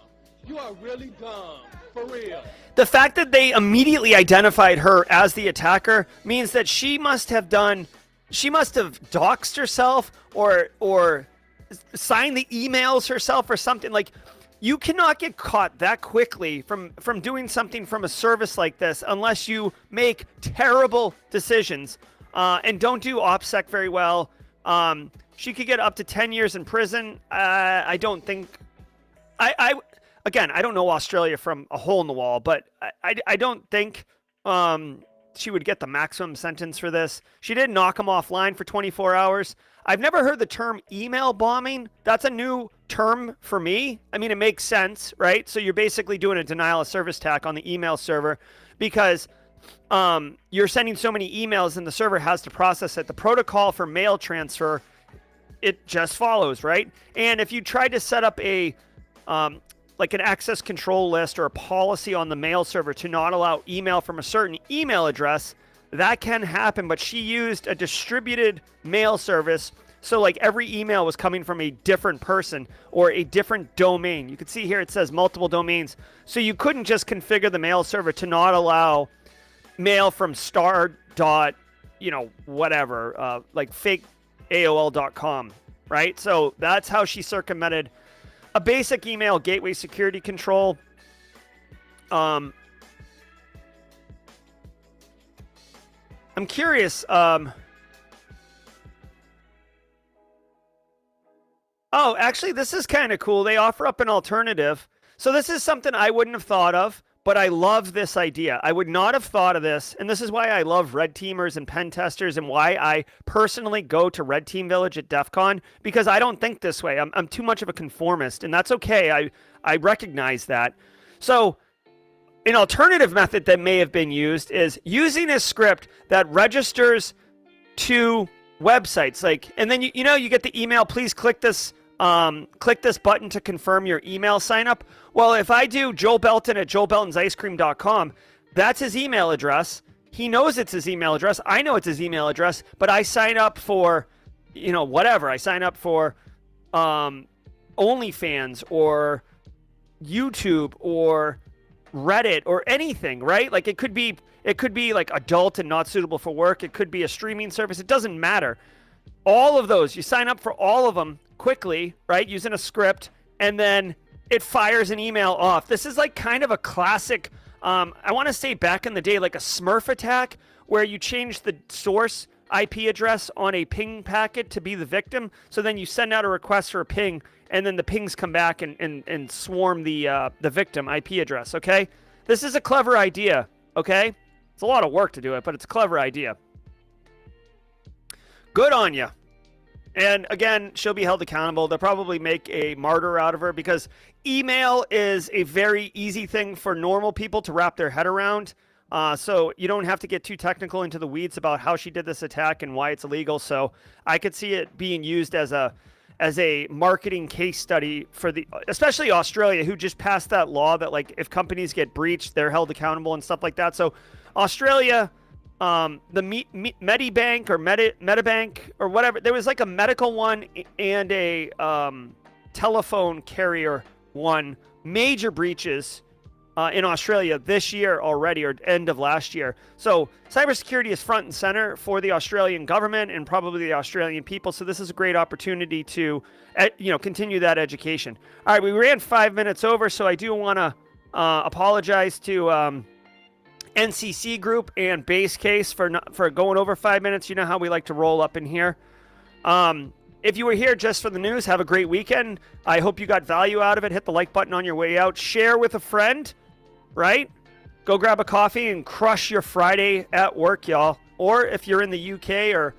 You are really dumb. For real. The fact that they immediately identified her as the attacker means that she must have doxed herself or signed the emails herself or something. Like, you cannot get caught that quickly from doing something from a service like this unless you make terrible decisions and don't do OPSEC very well. She could get up to 10 years in prison. I don't think... Again, I don't know Australia from a hole in the wall, but I don't think she would get the maximum sentence for this. She did knock him offline for 24 hours. I've never heard the term email bombing. That's a new term for me. I mean, it makes sense, right? So you're basically doing a denial of service attack on the email server because you're sending so many emails and the server has to process it. The protocol for mail transfer, it just follows, right? And if you try to set up a... like an access control list or a policy on the mail server to not allow email from a certain email address, that can happen. But she used a distributed mail service. So like every email was coming from a different person or a different domain. You can see here it says multiple domains. So you couldn't just configure the mail server to not allow mail from whatever, like fake AOL.com, right? So that's how she circumvented a basic email gateway security control. I'm curious. Oh, actually, this is kind of cool. They offer up an alternative. So this is something I wouldn't have thought of, but I love this idea. I would not have thought of this, and this is why I love red teamers and pen testers and why I personally go to Red Team Village at DEF CON, because I don't think this way. I'm too much of a conformist, and that's okay. I recognize that. So an alternative method that may have been used is using a script that registers to websites. Like, and then you get the email, please click this button to confirm your email sign up. Well, if I do Joel Belton at joelbeltonsicecream.com, that's his email address. He knows it's his email address. I know it's his email address, but I sign up for, whatever. I sign up for OnlyFans or YouTube or Reddit or anything, right? Like it could be like adult and not suitable for work. It could be a streaming service. It doesn't matter. All of those, you sign up for all of them quickly, right? Using a script, and then it fires an email off. This is like kind of a classic, I want to say back in the day, like a Smurf attack, where you change the source IP address on a ping packet to be the victim. So then you send out a request for a ping, and then the pings come back and swarm the victim IP address, okay? This is a clever idea, okay? It's a lot of work to do it, but it's a clever idea. Good on you. And again, she'll be held accountable. They'll probably make a martyr out of her because email is a very easy thing for normal people to wrap their head around. So you don't have to get too technical into the weeds about how she did this attack and why it's illegal. So I could see it being used as a marketing case study for especially Australia, who just passed that law that like if companies get breached, they're held accountable and stuff like that. So Australia, the Medibank or Metabank or whatever, there was like a medical one and a telephone carrier one, major breaches in Australia this year already, or end of last year. So cybersecurity is front and center for the Australian government and probably the Australian people. So this is a great opportunity to, continue that education. All right, we ran 5 minutes over, so I do want to apologize to NCC Group and Base Case for going over 5 minutes. You know how we like to roll up in here. If you were here just for the news, have a great weekend. I hope you got value out of it. Hit the like button on your way out. Share with a friend, right? Go grab a coffee and crush your Friday at work, y'all. Or if you're in the UK or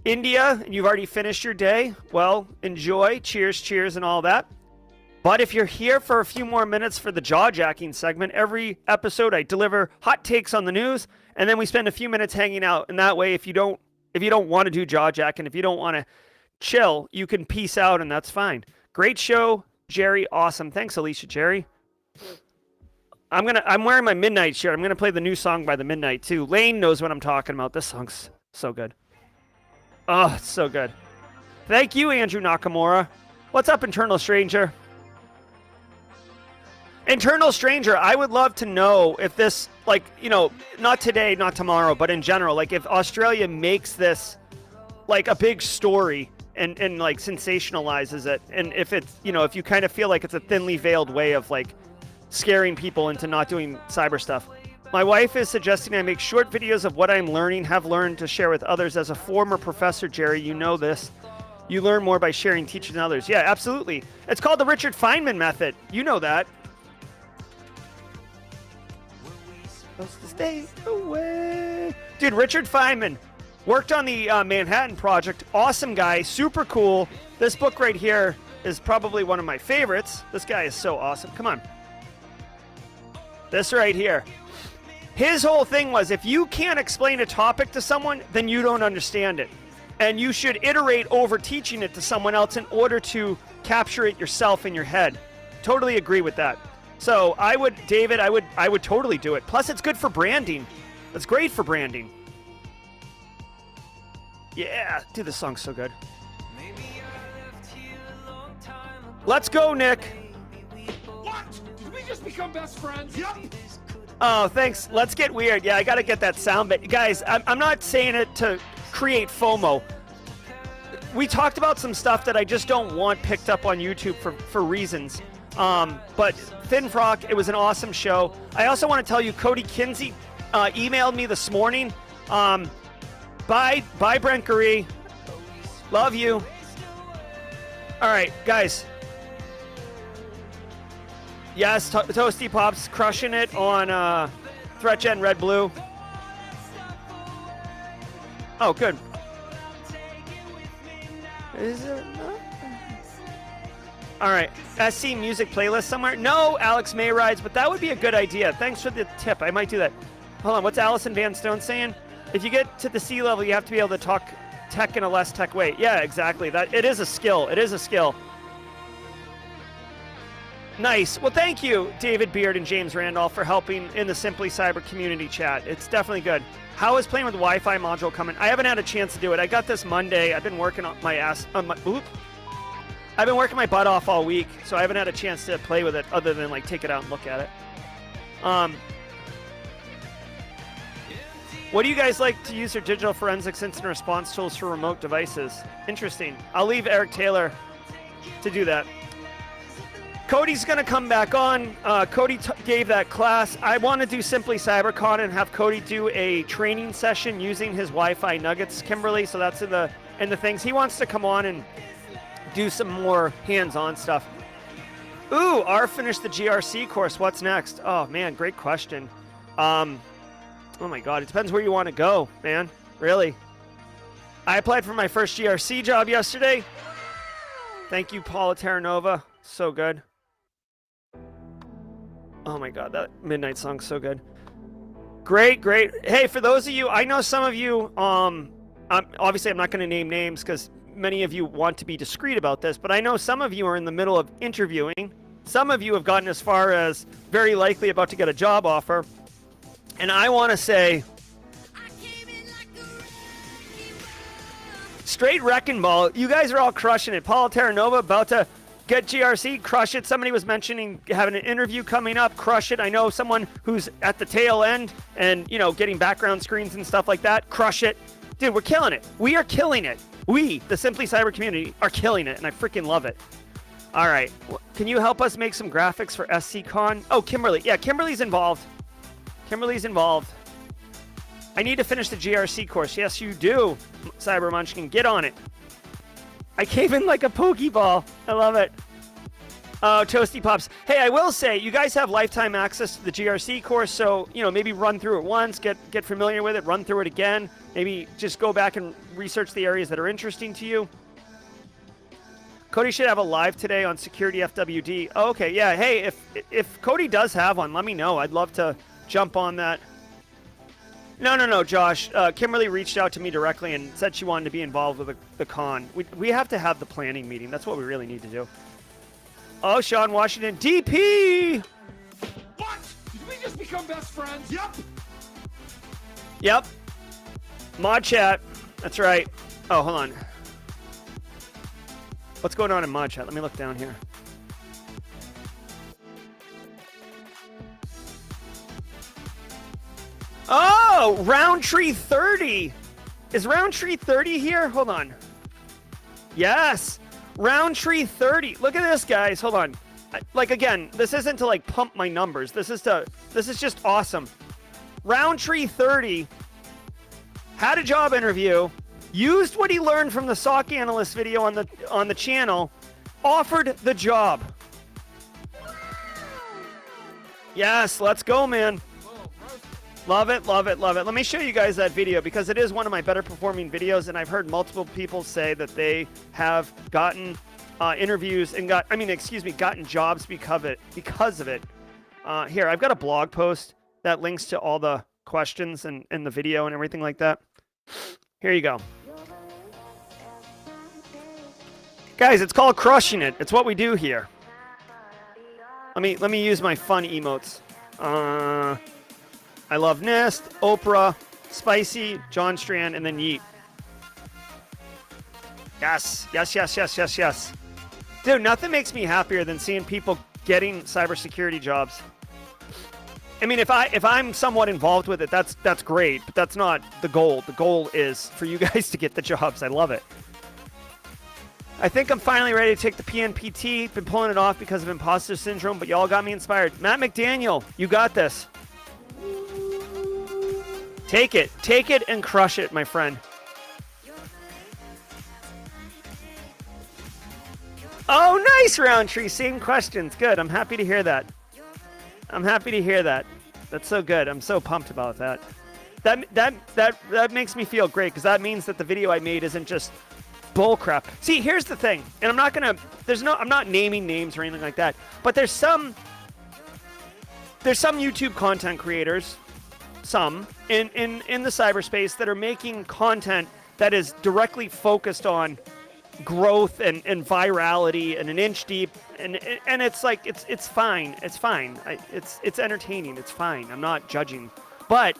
India and you've already finished your day, well, enjoy. Cheers, and all that. But if you're here for a few more minutes for the jaw-jacking segment, every episode I deliver hot takes on the news, and then we spend a few minutes hanging out. And that way, if you don't want to do jaw-jacking, if you don't want to chill, you can peace out, and that's fine. Great show, Jerry. Awesome. Thanks, Alicia Jerry. I'm wearing my Midnight shirt. I'm gonna play the new song by the Midnight too. Lane knows what I'm talking about. This song's so good. Oh, it's so good. Thank you, Andrew Nakamura. What's up, Internal Stranger? Internal Stranger, I would love to know if this, not today, not tomorrow, but in general, if Australia makes this a big story and sensationalizes it, and if it's, if you kind of feel like it's a thinly veiled way of scaring people into not doing cyber stuff. My wife is suggesting I make short videos of what I'm learning, have learned, to share with others. As a former professor, Jerry, you know this. You learn more by sharing, teaching others. Yeah, absolutely. It's called the Richard Feynman method. You know that. Supposed to stay away. Dude, Richard Feynman worked on the Manhattan Project. Awesome guy, super cool. This book right here is probably one of my favorites. This guy is so awesome. Come on. This right here. His whole thing was, if you can't explain a topic to someone, then you don't understand it. And you should iterate over teaching it to someone else in order to capture it yourself in your head. Totally agree with that. So David, I would totally do it. Plus, it's good for branding. It's great for branding. Yeah, dude, this song's so good. Let's go, Nick. What? Did we just become best friends? Yep. Oh, thanks. Let's get weird. Yeah, I got to get that sound bit. Guys, I'm not saying it to create FOMO. We talked about some stuff that I just don't want picked up on YouTube for reasons. But Thin Frock, it was an awesome show. I also want to tell you, Cody Kinsey emailed me this morning. Bye, Brent Gurry. Love you. All right, guys. Yes, Toasty Pops crushing it on ThreatGen Red Blue. Oh, good. Is it not? All right, SC music playlist somewhere? No, Alex May rides, but that would be a good idea. Thanks for the tip. I might do that. Hold on, what's Allison Van Stone saying? If you get to the sea level, you have to be able to talk tech in a less tech way. Yeah, exactly. That it is a skill. It is a skill. Nice. Well, thank you, David Beard and James Randolph, for helping in the Simply Cyber community chat. It's definitely good. How is playing with the Wi-Fi module coming? I haven't had a chance to do it. I got this Monday. I've been working on my ass. I've been working my butt off all week, so I haven't had a chance to play with it other than take it out and look at it. What do you guys like to use your digital forensics incident response tools for remote devices? Interesting. I'll leave Eric Taylor to do that. Cody's going to come back on. Cody gave that class. I want to do Simply CyberCon and have Cody do a training session using his Wi-Fi nuggets, Kimberly. So that's in the things. He wants to come on and do some more hands-on stuff. Ooh, R finished the GRC course. What's next? Oh, man, great question. Oh, my God. It depends where you want to go, man. Really. I applied for my first GRC job yesterday. Thank you, Paula Terranova. So good. Oh my God, that Midnight song's so good. Great. Hey, for those of you, I know some of you, obviously I'm not going to name names because many of you want to be discreet about this, but I know some of you are in the middle of interviewing. Some of you have gotten as far as very likely about to get a job offer. And I want to say, straight wrecking ball, you guys are all crushing it. Paula Terranova about to Get GRC, crush it. Somebody was mentioning having an interview coming up, crush it. I know someone who's at the tail end and, you know, getting background screens and stuff like that. Crush it. Dude, we're killing it. We are killing it. We, the Simply Cyber community, are killing it, and I freaking love it. All right. Can you help us make some graphics for SCCon? Oh, Kimberly. Yeah, Kimberly's involved. Kimberly's involved. I need to finish the GRC course. Yes, you do, Cyber Munchkin. Get on it. I came in like a Pokeball. I love it. Oh, Toasty Pops. Hey, I will say, you guys have lifetime access to the GRC course, so, you know, maybe run through it once, get familiar with it, run through it again. Maybe just go back and research the areas that are interesting to you. Cody should have a live today on Security FWD. Oh, okay, yeah. Hey, if Cody does have one, let me know. I'd love to jump on that. No, Josh. Kimberly reached out to me directly and said she wanted to be involved with the con. We have to have the planning meeting. That's what we really need to do. Oh, Sean Washington. DP! What? Did we just become best friends? Yep. Yep. Mod chat. That's right. Oh, hold on. What's going on in mod chat? Let me look down here. Oh, Roundtree 30. Is Roundtree 30 here? Hold on. Yes. Roundtree 30. Look at this, guys. Hold on. Like, again, this isn't to, like, pump my numbers. This is just awesome. Roundtree 30 had a job interview, used what he learned from the SOC analyst video on the channel, offered the job. Yes, let's go, man. Love it, love it, love it. Let me show you guys that video because it is one of my better performing videos, and I've heard multiple people say that they have gotten interviews and gotten jobs because of it. Here, I've got a blog post that links to all the questions and the video and everything like that. Here you go. Guys, it's called crushing it. It's what we do here. Let me use my fun emotes. I love Nist, Oprah, Spicy, John Strand, and then Yeet. Yes, yes, yes, yes, yes, yes. Dude, nothing makes me happier than seeing people getting cybersecurity jobs. I mean, if I'm somewhat involved with it, that's great, but that's not the goal. The goal is for you guys to get the jobs. I love it. I think I'm finally ready to take the PNPT. Been pulling it off because of imposter syndrome, but y'all got me inspired. Matt McDaniel, you got this. Take it and crush it, my friend. Oh, nice, Roundtree. Same questions. Good. I'm happy to hear that. That's so good. I'm so pumped about that. That makes me feel great because that means that the video I made isn't just bullcrap. See, here's the thing, and I'm not naming names or anything like that, but there's some YouTube content creators, some in the cyberspace that are making content that is directly focused on growth and virality and an inch deep, and it's like it's fine. It's entertaining. It's fine. I'm not judging, but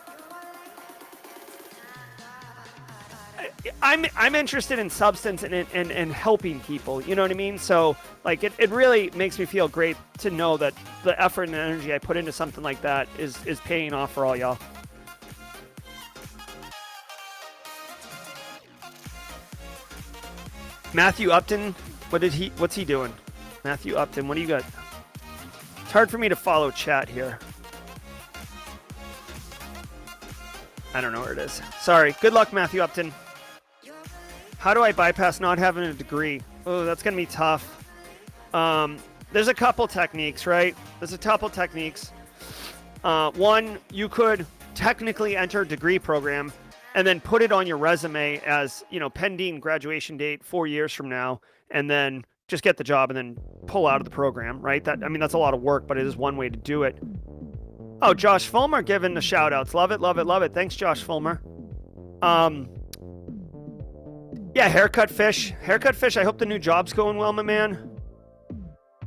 I'm interested in substance and helping people. You know what I mean? So like it really makes me feel great to know that the effort and energy I put into something like that is paying off for all y'all. Matthew Upton, what's he doing? Matthew Upton, what do you got? It's hard for me to follow chat here. I don't know where it is. Sorry. Good luck, Matthew Upton. How do I bypass not having a degree? Oh, that's going to be tough. There's a couple techniques, right? One, you could technically enter a degree program and then put it on your resume as, pending graduation date 4 years from now, and then just get the job and then pull out of the program, right? That's a lot of work, but it is one way to do it. Oh, Josh Fulmer giving the shout outs. Love it, love it, love it. Thanks, Josh Fulmer. Yeah, Haircut Fish. I hope the new job's going well, my man.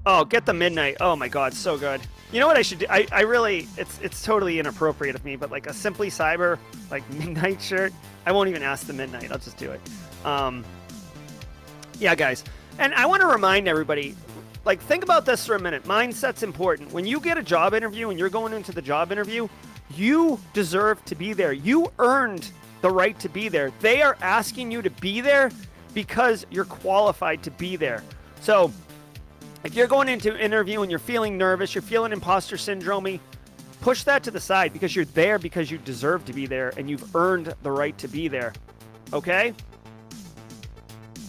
Oh, get the midnight. Oh my God, so good. You know what I should do? I really, it's totally inappropriate of me, but like a Simply Cyber, like midnight shirt. I won't even ask the midnight. I'll just do it. Yeah, guys. And I want to remind everybody, like, think about this for a minute. Mindset's important. When you get a job interview and you're going into the job interview, you deserve to be there. You earned the right to be there. They are asking you to be there because you're qualified to be there. So if you're going into an interview and you're feeling nervous, you're feeling imposter syndrome-y, push that to the side because you're there because you deserve to be there and you've earned the right to be there. Okay?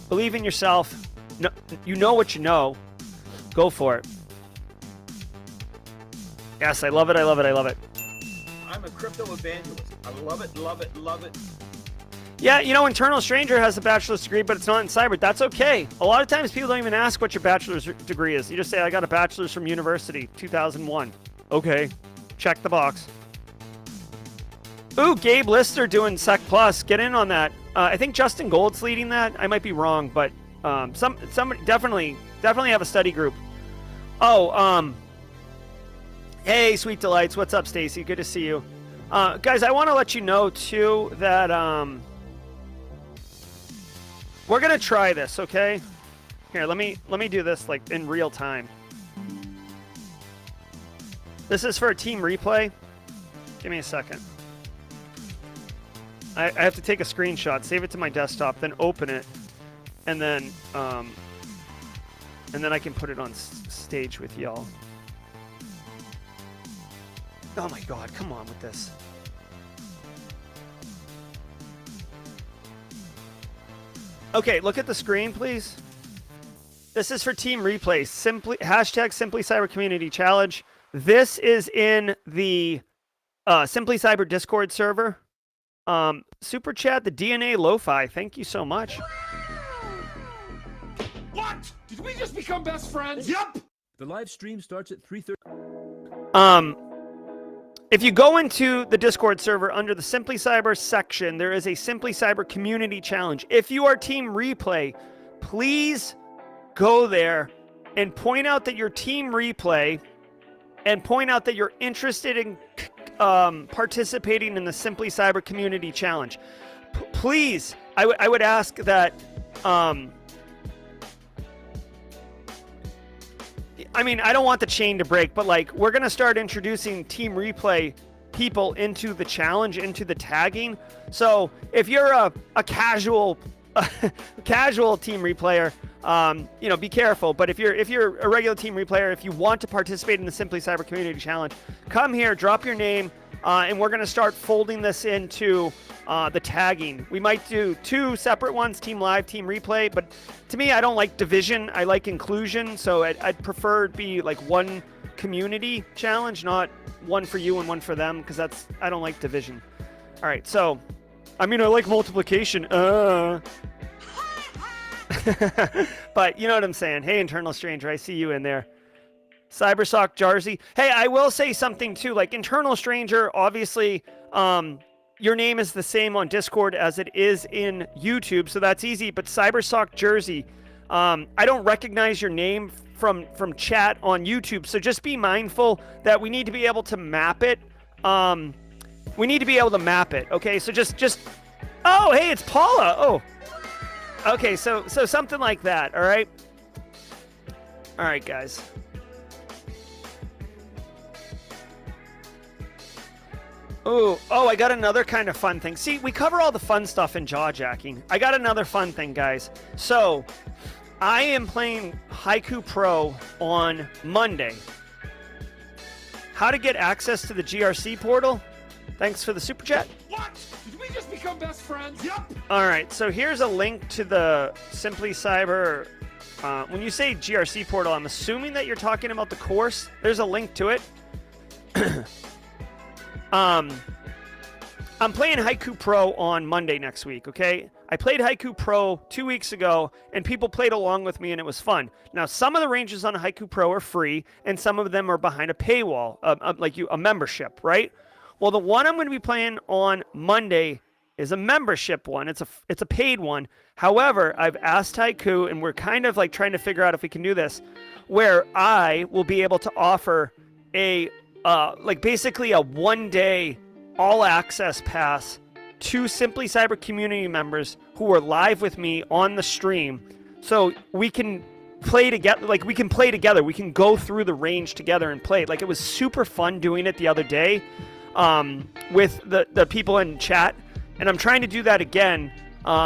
Believe in yourself. No, you know what you know. Go for it. Yes, I love it. I love it. I love it. I'm a crypto evangelist. I love it, love it, love it. Yeah, you know, Internal Stranger has a bachelor's degree, but it's not in cyber. That's okay. A lot of times people don't even ask what your bachelor's degree is. You just say, I got a bachelor's from university, 2001. Okay, check the box. Ooh, Gabe Lister doing Sec Plus. Get in on that. I think Justin Gold's leading that. I might be wrong, but somebody definitely have a study group. Oh, hey, Sweet Delights. What's up, Stacy? Good to see you. Guys, I want to let you know, too, that we're going to try this, okay? Here, let me do this, like, in real time. This is for a team replay. Give me a second. I have to take a screenshot, save it to my desktop, then open it, and then I can put it on stage with y'all. Oh my God, come on with this. Okay, look at the screen, please. This is for team replay. Hashtag Simply Cyber Community Challenge. This is in the Simply Cyber Discord server. Super chat, the DNA Lo-Fi. Thank you so much. What? Did we just become best friends? Yup. The live stream starts at 3:30. If you go into the Discord server under the Simply Cyber section, there is a Simply Cyber Community Challenge. If you are Team Replay, please go there and point out that you're Team Replay and point out that you're interested in participating in the Simply Cyber Community Challenge. Please, I would ask that... I mean, I don't want the chain to break, but like, we're going to start introducing Team Replay people into the challenge, into the tagging. So if you're a casual, casual Team Replayer, you know, be careful. But if you're a regular Team Replayer, if you want to participate in the Simply Cyber Community Challenge, come here, drop your name, and we're going to start folding this into the tagging. We might do 2 separate ones, Team Live, Team Replay, but to me, I don't like division. I like inclusion, so I'd prefer it be like one community challenge, not one for you and one for them, because I don't like division. All right, so, I mean, I like multiplication. But you know what I'm saying. Hey, Internal Stranger, I see you in there. Cybersock Jarzy. Hey, I will say something too. Like, Internal Stranger, obviously, your name is the same on Discord as it is in YouTube, so that's easy. But Cybersock Jersey, I don't recognize your name from chat on YouTube, so just be mindful that we need to be able to map it. We need to be able to map it. Okay, so just. Oh, hey, it's Paula. Oh, okay, so something like that. All right. All right, guys. Oh, I got another kind of fun thing. See, we cover all the fun stuff in jaw-jacking. I got another fun thing, guys. So, I am playing Haiku Pro on Monday. How to get access to the GRC portal? Thanks for the super chat. What? Did we just become best friends? Yup. All right, so here's a link to the Simply Cyber. When you say GRC portal, I'm assuming that you're talking about the course. There's a link to it. I'm playing Haiku Pro on Monday next week, okay? I played Haiku Pro 2 weeks ago, and people played along with me, and it was fun. Now, some of the ranges on Haiku Pro are free, and some of them are behind a paywall, a membership, right? Well, the one I'm going to be playing on Monday is a membership one. It's a paid one. However, I've asked Haiku, and we're kind of like trying to figure out if we can do this, where I will be able to offer a basically a one-day all-access pass to Simply Cyber community members who are live with me on the stream, so we can play together. Like, we can play together. We can go through the range together and play. Like, it was super fun doing it the other day with the people in chat, and I'm trying to do that again.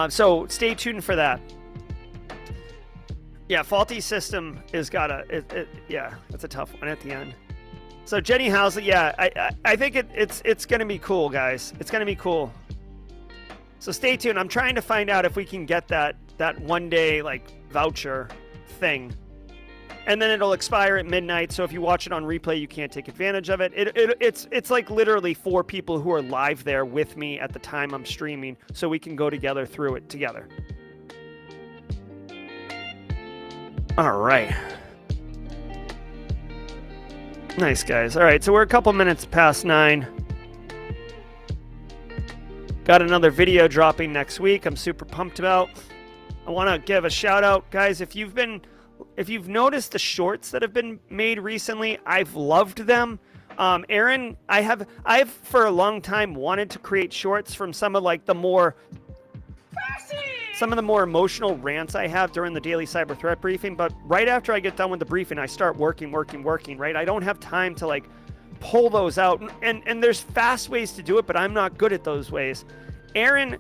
So stay tuned for that. Yeah, faulty system is yeah, that's a tough one at the end. So Jenny Housley, yeah, I think it's gonna be cool, guys. It's gonna be cool. So stay tuned. I'm trying to find out if we can get that 1 day like voucher thing, and then it'll expire at midnight. So if you watch it on replay, you can't take advantage of it. It's like literally 4 people who are live there with me at the time I'm streaming, so we can go together through it together. All right. Nice, guys. All right, so we're a couple minutes past 9. Got another video dropping next week. I'm super pumped about. I want to give a shout out, guys. If you've noticed the shorts that have been made recently, I've loved them. Aaron, I've for a long time wanted to create shorts from some of the more emotional rants I have during the daily cyber threat briefing, but right after I get done with the briefing, I start working, right? I don't have time to pull those out, and there's fast ways to do it, but I'm not good at those ways. Aaron,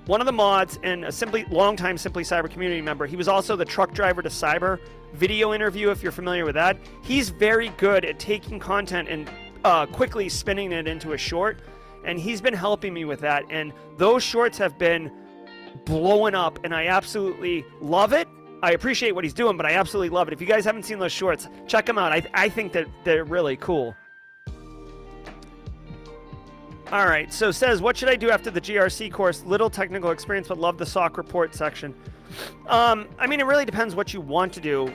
one of the mods and a longtime Simply Cyber community member, he was also the truck driver to cyber video interview, if you're familiar with that. He's very good at taking content and quickly spinning it into a short, and he's been helping me with that, and those shorts have been blowing up, and I absolutely love it. I appreciate what he's doing, but I absolutely love it. If you guys haven't seen those shorts, check them out. I think that they're really cool. All right, so says, what should I do after the GRC course? Little technical experience, but love the SOC report section. I mean, it really depends what you want to do.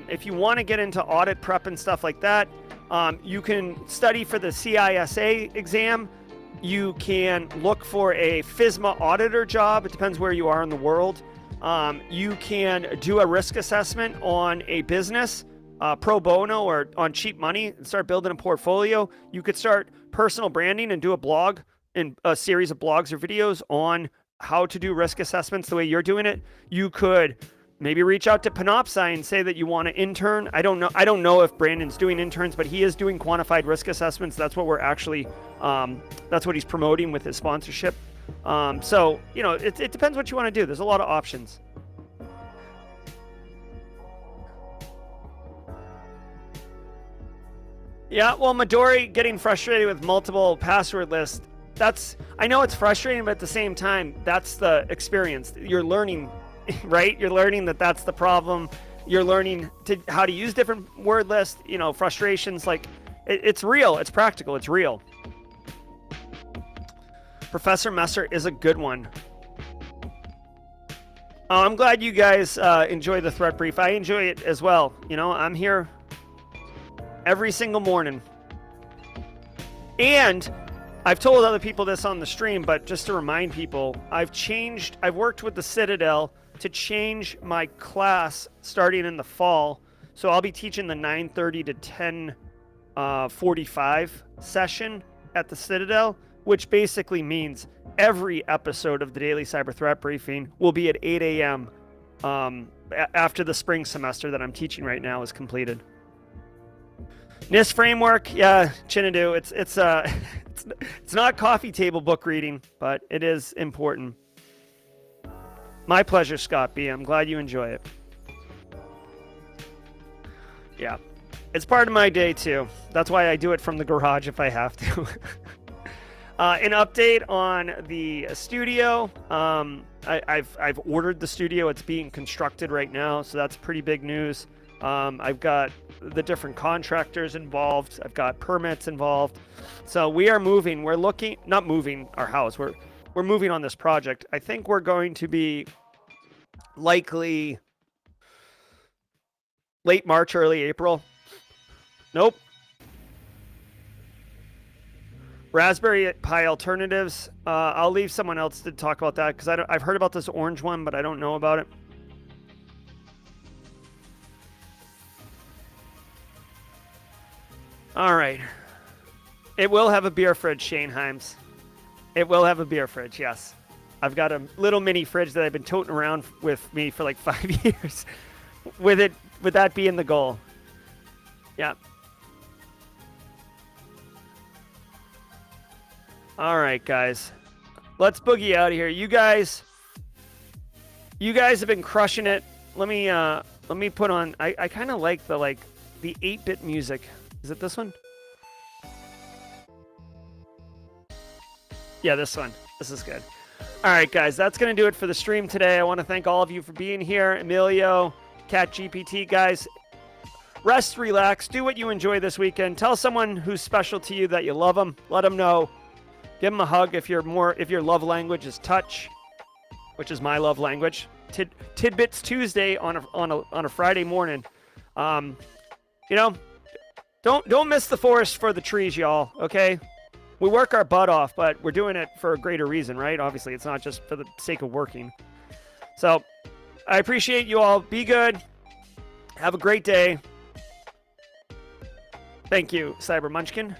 If you want to get into audit prep and stuff like that, you can study for the CISA exam. You can look for a FISMA auditor job. It depends where you are in the world. You can do a risk assessment on a business, pro bono or on cheap money, and start building a portfolio. You could start personal branding and do a blog and a series of blogs or videos on how to do risk assessments the way you're doing it. You could maybe reach out to Panoptcy and say that you want to intern. I don't know if Brandon's doing interns, but he is doing quantified risk assessments. That's what we're actually, that's what he's promoting with his sponsorship. So, it depends what you want to do. There's a lot of options. Yeah, well, Midori getting frustrated with multiple password lists. I know it's frustrating, but at the same time, that's the experience. You're learning, right? You're learning that that's the problem. You're learning how to use different word lists, frustrations. It's real. It's practical. It's real. Professor Messer is a good one. Oh, I'm glad you guys enjoy the threat brief. I enjoy it as well. I'm here every single morning. And I've told other people this on the stream, but just to remind people, I've worked with the Citadel to change my class starting in the fall. So I'll be teaching the 9:30 to 10:45 session at the Citadel, which basically means every episode of the Daily Cyber Threat Briefing will be at 8 a.m. After the spring semester that I'm teaching right now is completed. NIST framework, yeah, Chinadu, it's not coffee table book reading, but it is important. My pleasure, Scott B. I'm glad you enjoy it. Yeah, it's part of my day too. That's why I do it from the garage if I have to. An update on the studio. I've ordered the studio. It's being constructed right now, so that's pretty big news. I've got the different contractors involved. I've got permits involved. So we are moving. We're not moving our house. We're moving on this project. I think we're going to be likely late March, early April. Nope. Raspberry Pi alternatives. I'll leave someone else to talk about that because I've heard about this orange one, but I don't know about it. All right. It will have a beer fridge, Shane Himes. It will have a beer fridge, yes. I've got a little mini fridge that I've been toting around with me for like 5 years. with that being the goal. Yeah. All right, guys. Let's boogie out of here. You guys have been crushing it. Let me put on. I kind of like the 8-bit music. Is it this one? Yeah, this one. This is good. All right, guys, that's going to do it for the stream today. I want to thank all of you for being here. Emilio, CatGPT, guys. Rest, relax, do what you enjoy this weekend. Tell someone who's special to you that you love them. Let them know. Give them a hug if your love language is touch, which is my love language. Tidbits Tuesday on a Friday morning. Don't miss the forest for the trees, y'all. Okay. We work our butt off, but we're doing it for a greater reason, right? Obviously, it's not just for the sake of working. So, I appreciate you all. Be good. Have a great day. Thank you, Cyber Munchkin.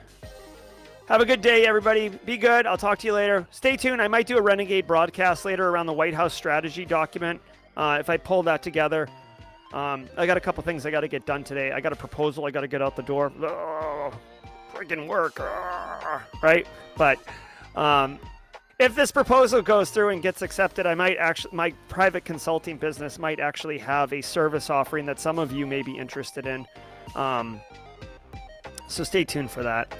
Have a good day, everybody. Be good. I'll talk to you later. Stay tuned. I might do a Renegade broadcast later around the White House strategy document. If I pull that together. I got a couple things I got to get done today. I got a proposal I got to get out the door. Freaking work, right? But if this proposal goes through and gets accepted, I might actually, my private consulting business might actually have a service offering that some of you may be interested in. So stay tuned for that.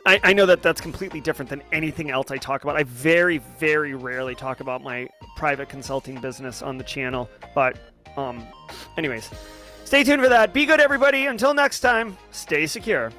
I know that that's completely different than anything else I talk about. I very, very rarely talk about my private consulting business on the channel. But anyways, stay tuned for that. Be good, everybody. Until next time, stay secure.